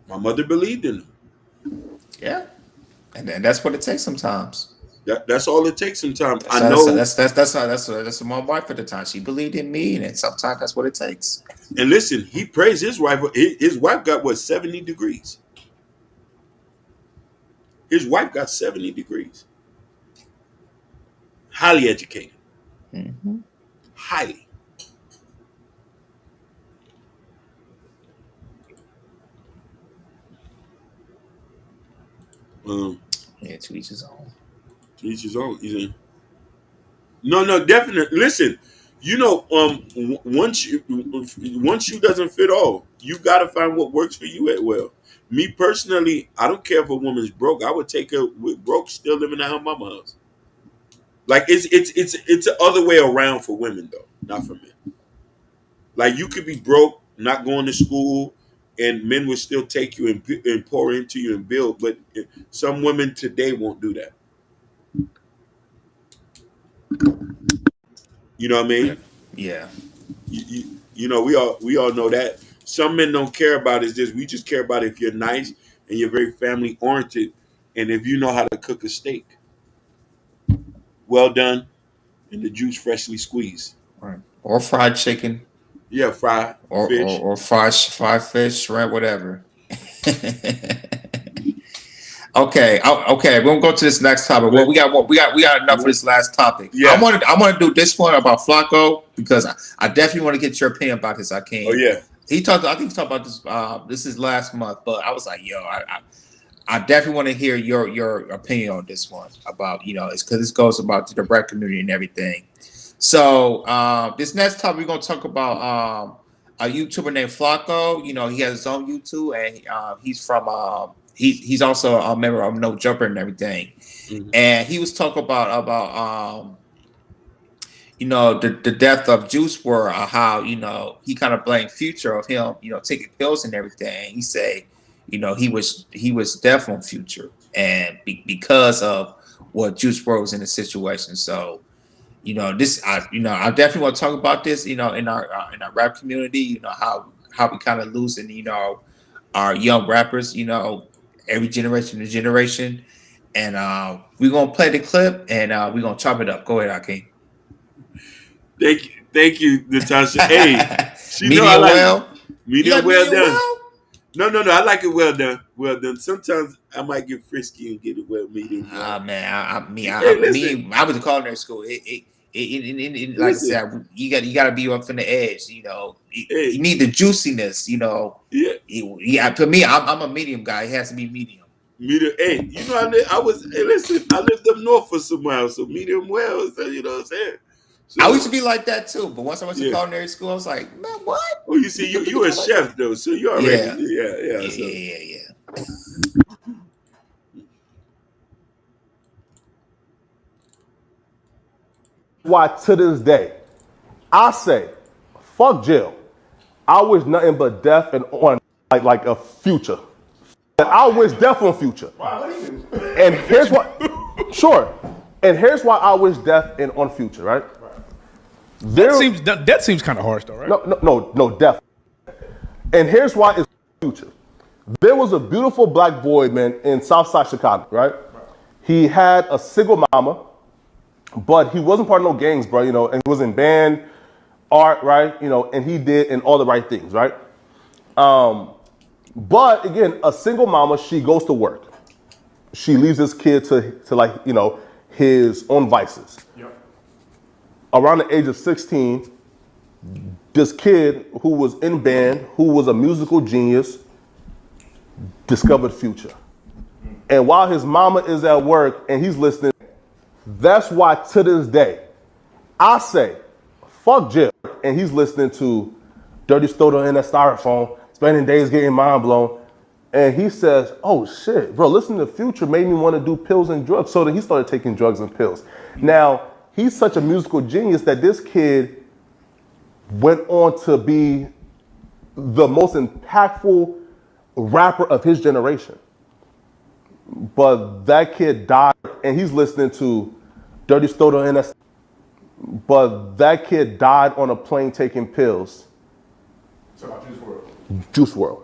My mother believed in him. Yeah, and that's what it takes sometimes. That's all it takes. Sometimes That's I that's know. that's my wife at the time. She believed in me, and sometimes that's what it takes. And listen, he praised his wife. His wife got what, 70 degrees. His wife got 70 degrees. Highly educated. Hmm. Highly. Um, Yeah, to each his own. to each his own. No, definitely. Listen, once you doesn't fit all, you got to find what works for you as well. Me personally, I don't care if a woman's broke. I would take her with broke, still living at her mama house. Like it's the other way around for women though, not for men. Like you could be broke, not going to school, and men would still take you and pour into you and build. But some women today won't do that. You know what I Yeah, mean? yeah, We all know that. Some men don't care about is this. We just care about if you're nice and you're very family oriented, and if you know how to cook a steak, well done, and the juice freshly squeezed. right. Or fried chicken, Yeah, fried or fish. fried fish, right? Whatever. Okay, okay. We're gonna go to this next topic. Well, Wait, we got enough for what? this last topic. I Yeah. wanted I want to do this one about Flacco because I definitely want to get your opinion about this. I Oh can. yeah. I think he talked about this. This is last month, but I was like, yo, I definitely want to hear your opinion on this one about it's because this goes about the rap community and everything. So this next topic we're gonna talk about a YouTuber named Flacco. He has his own YouTube and he's from he's also a member of No Jumper and everything. Mhm. And he was talking about the death of Juice WRLD, how he kind of blamed Future of him taking pills and everything. He said he was deaf on Future and because of what Juice WRLD was in the situation. So this I definitely want to talk about this in our rap community. How we kind of losing our young rappers every generation to generation. And we're gonna play the clip and we're gonna chop it up. Go ahead, Akeem. Thank you, Natasha. Hey, she know I Medium like well. You medium like well medium done. well? No. I like it well done. Well done. Sometimes I might get frisky and get it well medium. Man, Listen. I was in culinary school. Like I Listen. said, you got to be up from the edge. Hey. You need the juiciness. Yeah. Yeah. For me, I'm a medium guy. It has to be medium. Medium. Hey, listen. I lived up north for some miles, so medium well. So you know what I'm saying. So, I used to be like that too, but once I went to yeah. culinary school, I was like, man, what? Oh, you see, you a chef though, so you already, Yeah. So. Yeah. Why to this day, I say, fuck jail. I wish nothing but death and on like a Future. I wish death on Future. And here's what, sure. And here's why I wish death and on Future, right? That seems kind of harsh though, right? No, death. And here's why it's Future. There was a beautiful black boy, man, in Southside Chicago, right? He had a single mama, but he wasn't part of no gangs, bro, and he was in band, art, right? And he did and all the right things, right? But again, a single mama, she goes to work. She leaves this kid to his own vices. Yep. Around the age of 16, this kid who was in band, who was a musical genius, discovered Future. And while his mama is at work and he's listening, that's why to this day, I say, fuck jail. And he's listening to Dirty Stoner in that styrofoam, spending days getting mind blown. And he says, oh shit, bro, listening to Future made me want to do pills and drugs. So then he started taking drugs and pills. Now, he's such a musical genius that this kid went on to be the most impactful rapper of his generation. But that kid died, and he's listening to Dirty Stoner in that. But that kid died on a plane taking pills. It's about Juice WRLD. Juice WRLD.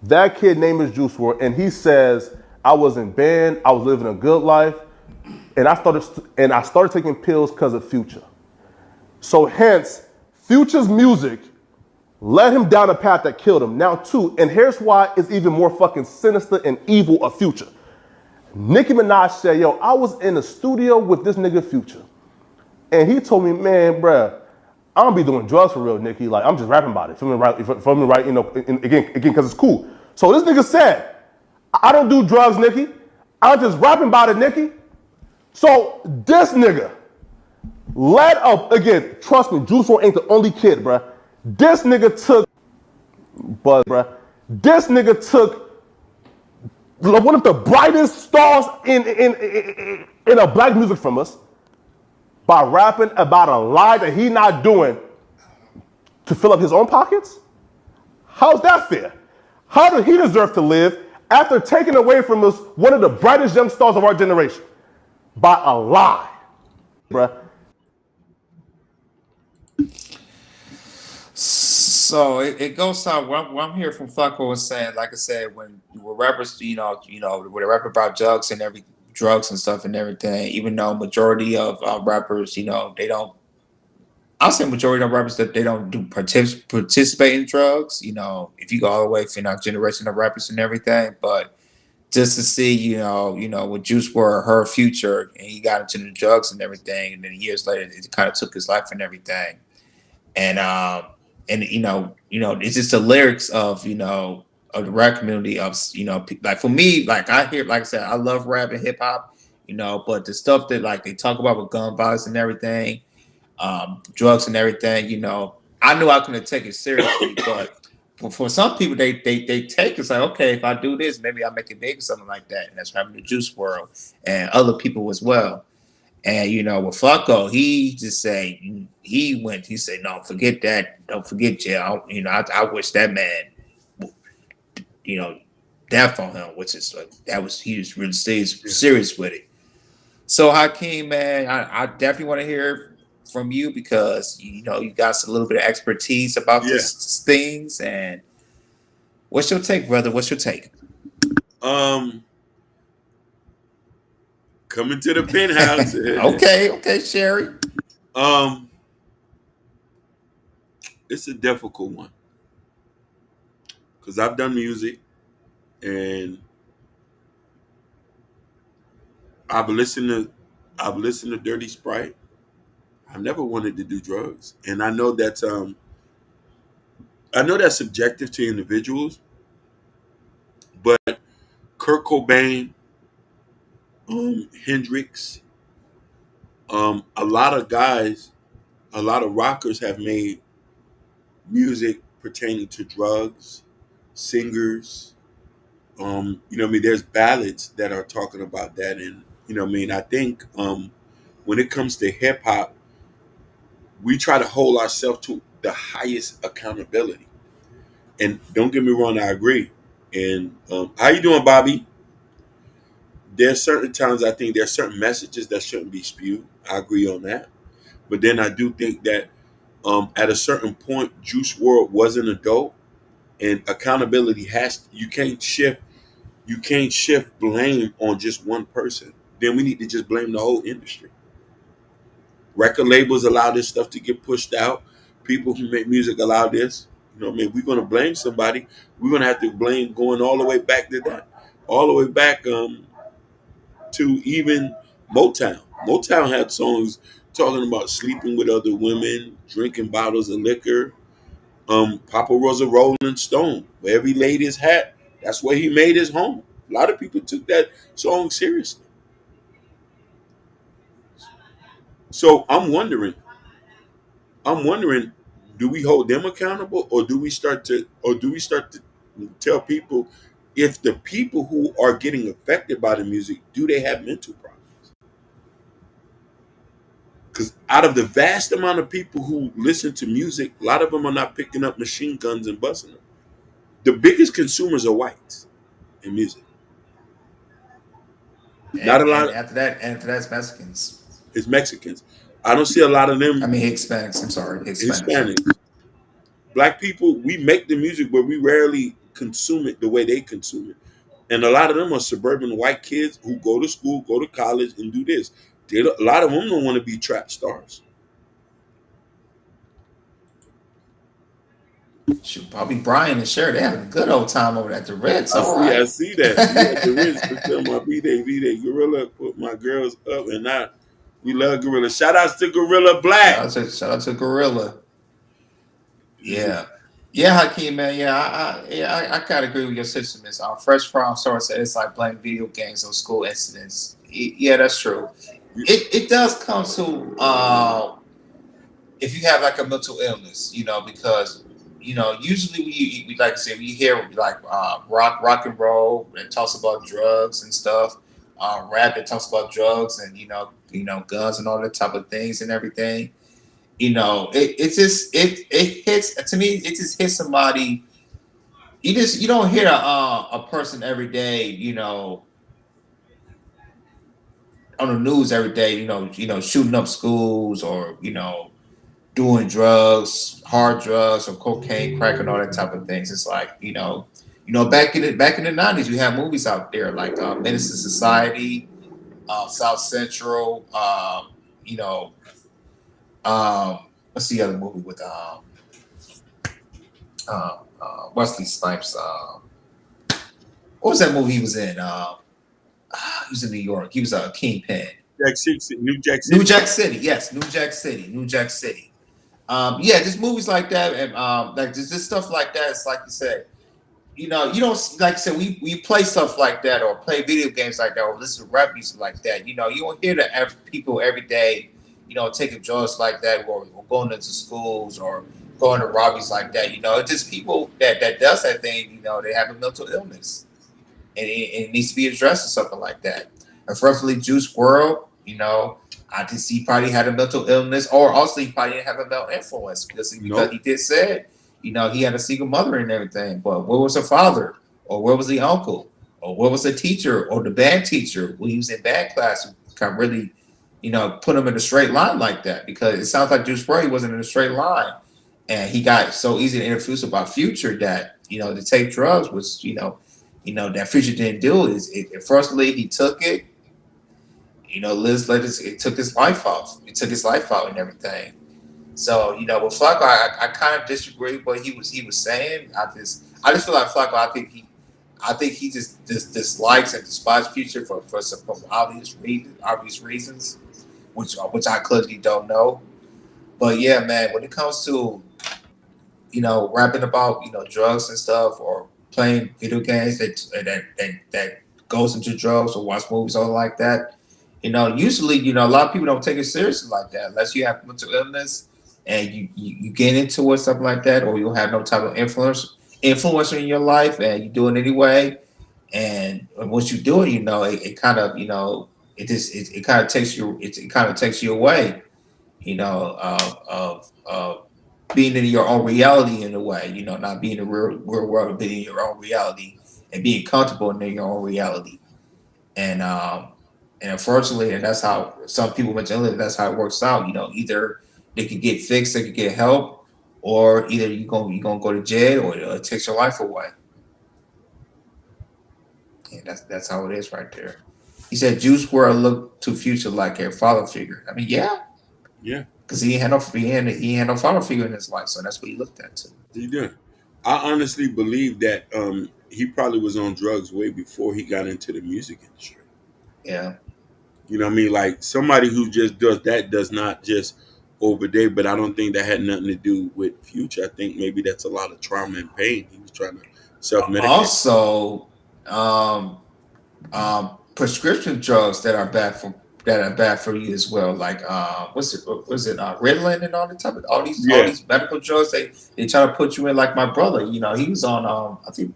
That kid name is Juice WRLD, and he says, I was in band, I was living a good life, and I started taking pills because of Future. So hence, Future's music led him down a path that killed him. Now, too, and here's why it's even more fucking sinister and evil of Future. Nicki Minaj said, yo, I was in the studio with this nigga Future. And he told me, man, bruh, I don't be doing drugs for real, Nicki. Like, I'm just rapping about it. Feel me right, again, because it's cool. So this nigga said, I don't do drugs, Nicki. I'm just rapping about it, Nicki. So this nigga led up, again, trust me, Juice WRLD ain't the only kid, bruh. This nigga took one of the brightest stars in a black music from us by rapping about a lie that he not doing to fill up his own pockets? How's that fair? How did he deserve to live after taking away from us one of the brightest young stars of our generation by a lie, bruh? So it goes on. What I'm hearing from Flakko was saying, like I said, when rappers, when they rap about drugs and stuff and everything, even though majority of rappers, they don't. I'll say majority of rappers that they don't do participate in drugs. If you go all the way from our generation of rappers and everything, but just to see, with Juice WRLD, her Future, and he got into the drugs and everything, and then years later, it kind of took his life and everything, and it's just the lyrics of of the rap community of like for me, like I hear, like I said, I love rap and hip hop, but the stuff that like they talk about with gun violence and everything, drugs and everything, I knew I couldn't take it seriously, but for some people they take it's like, okay, if I do this, maybe I'll make it big or something like that, and that's what happened to Juice WRLD and other people as well. And with Flakko, he just said he said, no, forget that, don't forget jail. I wish that man, death on him, which is like he was really serious with it. So Hakeem, man, I definitely want to hear from you because you got a little bit of expertise about these things. And what's your take, brother? What's your take? Coming to the penthouse. Okay, Sherry. It's a difficult one because I've done music and I've listened to Dirty Sprite. I've never wanted to do drugs, and I know that's subjective to individuals. But Kurt Cobain, Hendrix, a lot of guys, a lot of rockers have made music pertaining to drugs, singers. You know what I mean? There's ballads that are talking about that, and you know what I mean? I think when it comes to hip hop, we try to hold ourselves to the highest accountability. And don't get me wrong, I agree. And how you doing, Bobby? There's certain times I think there's certain messages that shouldn't be spewed. I agree on that. But then I do think that at a certain point, Juice World was an adult, and accountability you can't shift blame on just one person. Then we need to just blame the whole industry. Record labels allow this stuff to get pushed out. People who make music allow this. You know what I mean? We're going to blame somebody. We're going to have to blame going all the way back to that. All the way back to even Motown. Motown had songs talking about sleeping with other women, drinking bottles of liquor. Papa was a Rolling Stone. Wherever he laid his hat, that's where he made his home. A lot of people took that song seriously. So I'm wondering, do we hold them accountable, or do we start to tell people if the people who are getting affected by the music, do they have mental problems? Because out of the vast amount of people who listen to music, a lot of them are not picking up machine guns and busting them. The biggest consumers are whites in music. Not a lot. After that, it's Mexicans. It's Mexicans. I don't see a lot of them. I mean, Hispanics. I'm sorry, Hispanics. Black people, we make the music, but we rarely consume it the way they consume it. And a lot of them are suburban white kids who go to school, go to college, and do this. A lot of them don't want to be trap stars. Shoot, probably Brian and Sherry, they having a good old time over at the Ritz. I see that. Yeah, the Ritz to tell my B-Day Gorilla put my girls up, and we love Gorilla. Shout outs to Gorilla Black. Shout out to Gorilla. Yeah. Yeah, Hakeem, man. Yeah, I kind of agree with your sentiments. Fresh From Source said it's like blaming video games on school incidents. Yeah, that's true. It does come to if you have like a mental illness, because usually we like to say we hear like rock and roll that talks about drugs and stuff, rap that talks about drugs and guns and all that type of things and everything. It hits to me. It just hits somebody. You don't hear a person every day, on the news every day, shooting up schools or doing drugs, hard drugs or cocaine, crack, and all that type of things. It's like back in the 90s, you had movies out there like Menace to Society, South Central, what's the other movie with Wesley Snipes? What was that movie he was in? He was in New York. He was a Kingpin. New Jack City. Yes, New Jack City. Yeah, just movies like that, and like just stuff like that. It's like you said, you don't, like I said, we play stuff like that or play video games like that or listen to rap music like that. You don't hear the people every day, taking drugs like that or going into schools or going to robberies like that. It's just people that does that thing. They have a mental illness, and it needs to be addressed or something like that. And preferably Juice WRLD, I just he probably had a mental illness, or also he probably didn't have a mental influence because he did say, he had a single mother and everything. But where was her father, or where was the uncle, or where was the teacher or the band teacher when he was in band class who can really, put him in a straight line like that? Because it sounds like Juice WRLD wasn't in a straight line, and he got so easy to introduce about Future that to take drugs was that Future didn't do is firstly he took it. It took his life off. It took his life out and everything. So, with Flakko, I kind of disagree with what he was saying. I just feel like Flacco. I think he just dislikes and despises Future for some from obvious reasons, which I clearly don't know. But yeah, man, when it comes to rapping about drugs and stuff or playing video games that goes into drugs or watch movies or like that, usually a lot of people don't take it seriously like that unless you have mental illness and you get into it something like that, or you have no type of influencer in your life and you do it anyway. And once you do it, it kind of it kind of takes you it kind of takes you away, of being in your own reality in a way, not being in the real world, but being in your own reality and being comfortable in your own reality. And unfortunately, and that's how some people mental illness, that's how it works out. Either they could get fixed, they could get help, or either you're gonna go to jail or it takes your life away. And that's how it is right there. He said Juice WRLD looked to Future like a father figure. I mean, yeah, Yeah, because he had no father figure in his life, so that's what he looked at too. he did. I honestly believe that he probably was on drugs way before he got into the music industry. Yeah. You know what I mean? Like somebody who just does that does not just overday, but I don't think that had nothing to do with Future. I think maybe that's a lot of trauma and pain. He was trying to self-medicate. Also, prescription drugs that are bad for you as well. Like what's it? Was it Ritalin and all these medical drugs they try to put you in. Like my brother, he was on I think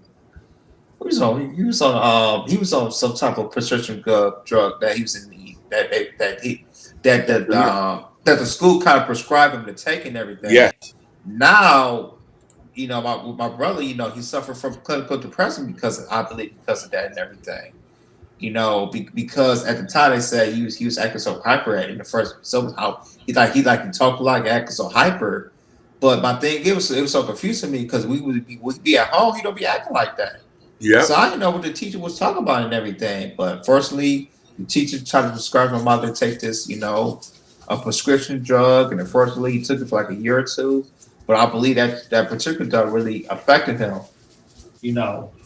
he was on some type of prescription drug that he was in need that the school kind of prescribed him to take and everything. Yes. Now, my brother, he suffered from clinical depression because of that and everything. Because at the time they said he was acting so hyper in the first episode, how he like to talk like acting so hyper. But my thing, it was so confusing to me because we'd be at home, he don't be acting like that. Yeah. So I didn't know what the teacher was talking about and everything. But firstly, the teacher tried to prescribe my mother to take this, a prescription drug, and unfortunately he took it for like a year or two. But I believe that particular drug really affected him.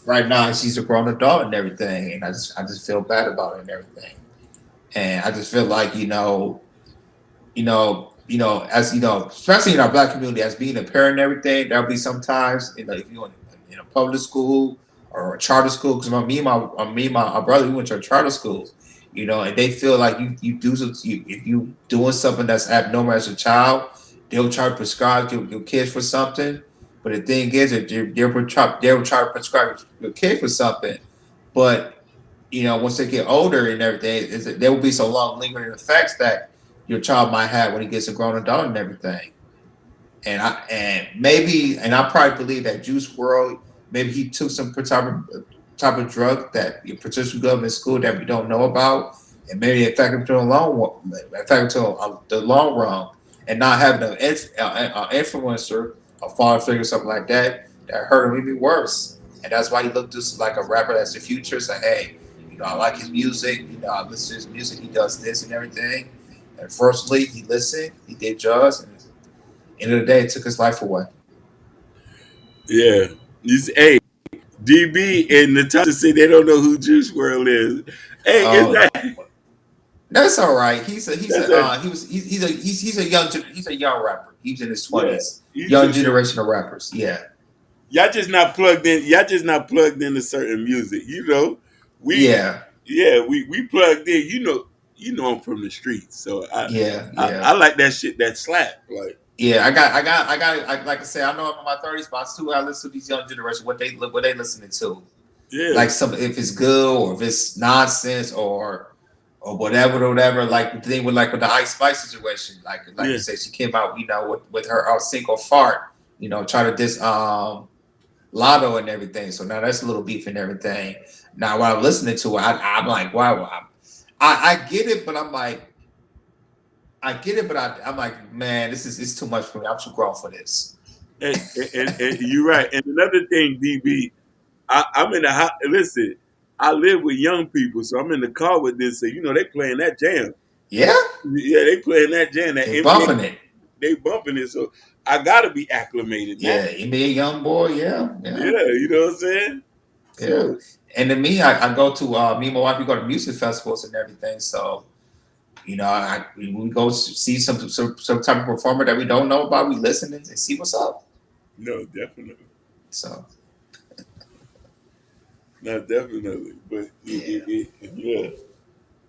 Right now she's a grown adult and everything, and I just feel bad about it and everything. And I just feel like, as especially in our black community, as being a parent and everything, there'll be sometimes, if you're in a public school or a charter school, because me and my brother, we went to a charter school, and they feel like if you doing something that's abnormal as a child, they'll try to prescribe your kids for something. But the thing is that they will try to prescribe your kid for something, but once they get older and everything, there will be so long lingering effects that your child might have when he gets a grown adult and everything. And I probably believe that Juice WRLD, maybe he took some type of drug that your prescription government school that we don't know about, and maybe it affected him to the long run, and not having an influencer, a father figure, something like that hurt him even worse. And that's why he looked just like a rapper that's the future. Say, hey, I like his music. I listen to his music. He does this and everything. And firstly, he listened. He did drugs, and at the end of the day, it took his life away. Yeah. Hey, DB and Natasha say they don't know who Juice WRLD is. Hey, is that? That's all right. He's a young rapper. He's in his 20s. Yeah, young generation of rappers. Yeah. Y'all just not plugged in. Y'all just not plugged into certain music. We plugged in. I'm from the streets, so I like that shit that slap. Like, yeah, I got like I said, I know I'm in my 30s, but I listen to these young generation what they listening to. Yeah, like if it's good or if it's nonsense or whatever. Like the thing with the Ice Spice situation, like you said, she came out, with her single fart, trying to diss Lotto and everything. So now that's a little beef and everything. Now while I'm listening to it, I'm like, wow, I get it, but I'm like, I'm like, man, it's too much for me. I'm too grown for this. And you're right. And another thing, DB, I'm in the house. Listen, I live with young people, so I'm in the car with this. So they playing that jam. Yeah, they playing that jam. They bumping it. They bumping it. So I gotta be acclimated now. Yeah, you be a young boy. Yeah. Yeah, you know what I'm saying? Yeah. So, And to me, I go to me and my wife. We go to music festivals and everything. So we go see some type of performer that we don't know about. We listen and see what's up. no, definitely. So No, definitely. But yeah. yeah.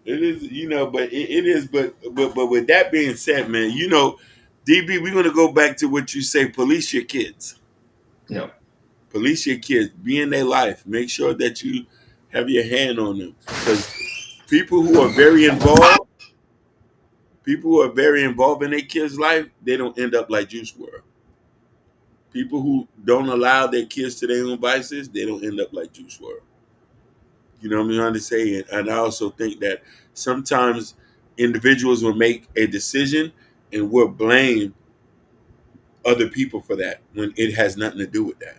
It is, but it is, but with that being said, man, DB, we're gonna go back to what you say. Police your kids. Yeah. Police your kids. Be in their life. Make sure that you have your hand on them, because people who are very involved, in their kids' life, they don't end up like Juice WRLD. People who don't allow their kids to their own vices, they don't end up like Juice WRLD. You know what I'm trying to say? And I also think that sometimes individuals will make a decision and will blame other people for that when it has nothing to do with that.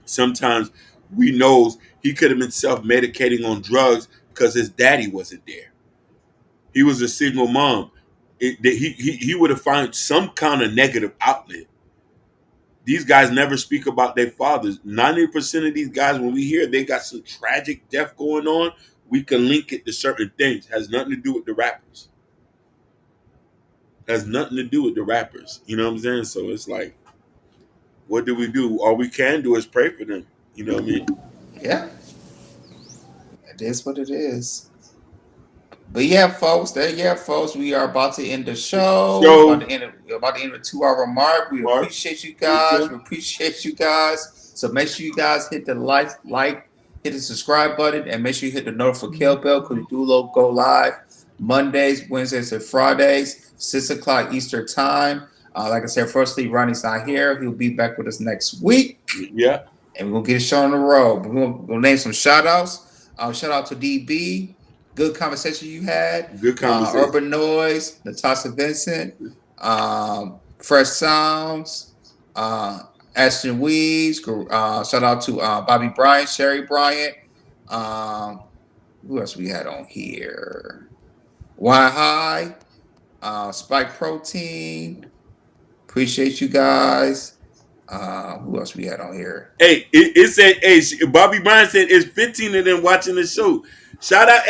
Sometimes we know he could have been self-medicating on drugs because his daddy wasn't there. He was a single mom. He would have found some kind of negative outlet. These guys never speak about their fathers. 90% of these guys, when we hear they got some tragic death going on, we can link it to certain things. Has nothing to do with the rappers. Has nothing to do with the rappers. You know what I'm saying? So it's like, what do we do? All we can do is pray for them. You know what I mean? Yeah. It is what it is. But yeah, folks, we are about to end the show. We're about to end the 2-hour mark. We appreciate you guys. We appreciate you guys. So make sure you guys hit the hit the subscribe button, and make sure you hit the notification bell, because we do go live Mondays, Wednesdays, and Fridays, 6:00 Eastern time. Like I said, firstly, Ronnie's not here. He'll be back with us next week. Yeah. And we're gonna get a show on the road. We'll name some shout outs. Shout out to DB. Good conversation you had. Good conversation. Urban Noise, Natasha Vincent, Fresh Sounds, Ashton Weeds. Shout out to Bobby Bryant, Sherry Bryant. Who else we had on here? Y High, Spike Protein. Appreciate you guys. Who else we had on here? Hey, it said, hey, Bobby Bryant said it's 15 of them watching the show. Shout out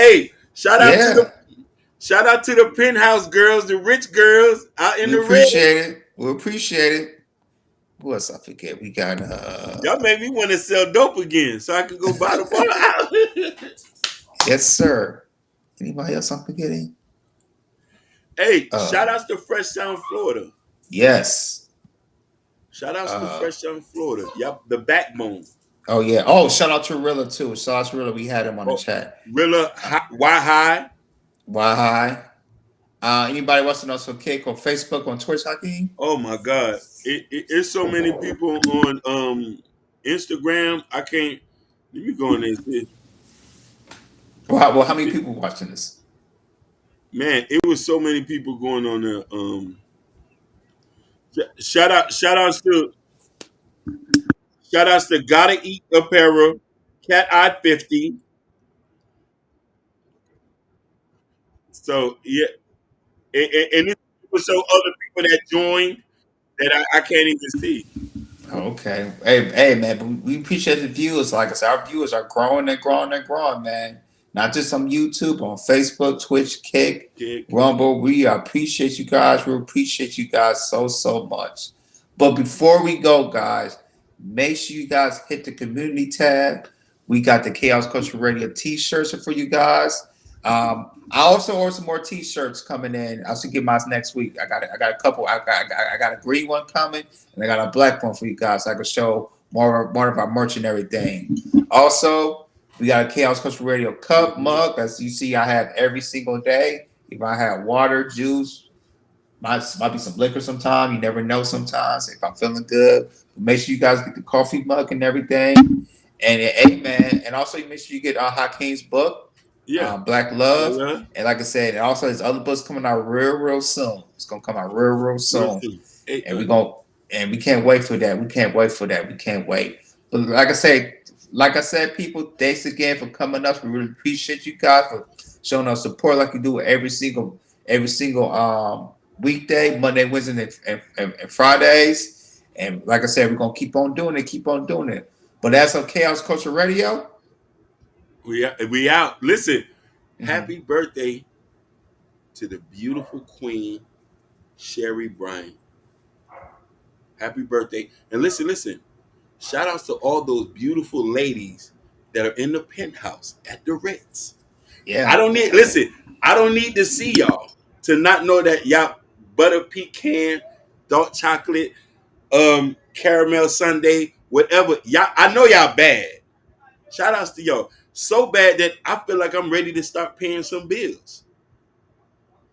to the penthouse girls, the rich girls out in the red. We appreciate it. Who else I forget? We got y'all made me want to sell dope again so I could go buy the bottle. Yes, sir. Anybody else I'm forgetting? Hey, shout outs to Fresh Sound Florida. Yes. Shout outs to Fresh Sound Florida. Yep, the backbone. Oh yeah. Oh, shout out to Rilla too. Shout out to Rilla. We had him on the chat. Rilla, Y High. Y High. Anybody wants to know some kick on Facebook, on Twitch, Hakeem? Oh my God. It's so many people on Instagram. I can't. Let me go in there. Well, how many people watching this? Man, it was so many people going on there. Shout outs to Gotta Eat Apparel, Cat Eye 50. So yeah, and it's so other people that joined that I can't even see. Okay. Hey, man, we appreciate the viewers. Like I said, our viewers are growing and growing and growing, man. Not just on YouTube, on Facebook, Twitch, Kick, Rumble. We appreciate you guys. We appreciate you guys so much. But before we go, guys, make sure you guys hit the community tab. We got the Chaos Culture Radio t-shirts for you guys. I also ordered some more t-shirts coming in. I should get mine next week. I got a couple. I got a green one coming, and I got a black one for you guys, so I can show more of our merch and everything. Also, we got a Chaos Culture Radio cup mug. As you see, I have every single day. If I have water, juice, might be some liquor sometime. You never know sometimes if I'm feeling good. Make sure you guys get the coffee mug and everything. And amen. And also make sure you get Hakeem's book. Yeah, Black Love, and like I said, and also there's other books coming out real soon. It's gonna come out real soon, and we can't wait for that. We can't wait. But like I said, people, thanks again for coming up. We really appreciate you guys for showing us support like you do with every single weekday, Monday, Wednesday, and Fridays. And like I said, we're gonna keep on doing it. But that's on Chaos Culture Radio. We out. Listen, happy birthday to the beautiful queen, Sherry Bryan. Happy birthday. And listen. Shout outs to all those beautiful ladies that are in the penthouse at the Ritz. Yeah. I don't need to see y'all to not know that y'all butter pecan, dark chocolate, caramel sundae, whatever. Y'all, I know y'all bad. Shout outs to y'all. So bad that I feel like I'm ready to start paying some bills.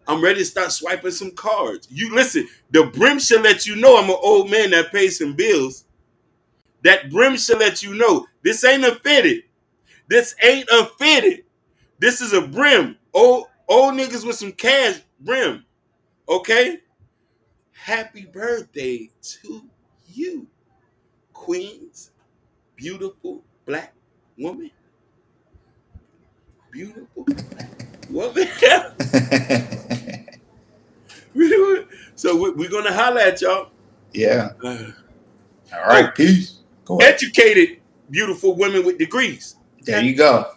I'm ready to start swiping some cards. You listen, the brim should let you know I'm an old man that pays some bills. That brim should let you know this ain't a fitted. This ain't a fitted. This is a brim. Old niggas with some cash brim. Okay? Happy birthday to you, Queens. Beautiful black woman. Beautiful black woman. So we're going to holler at y'all. Yeah. All right. Peace. Go ahead. Educated, beautiful women with degrees. There you go.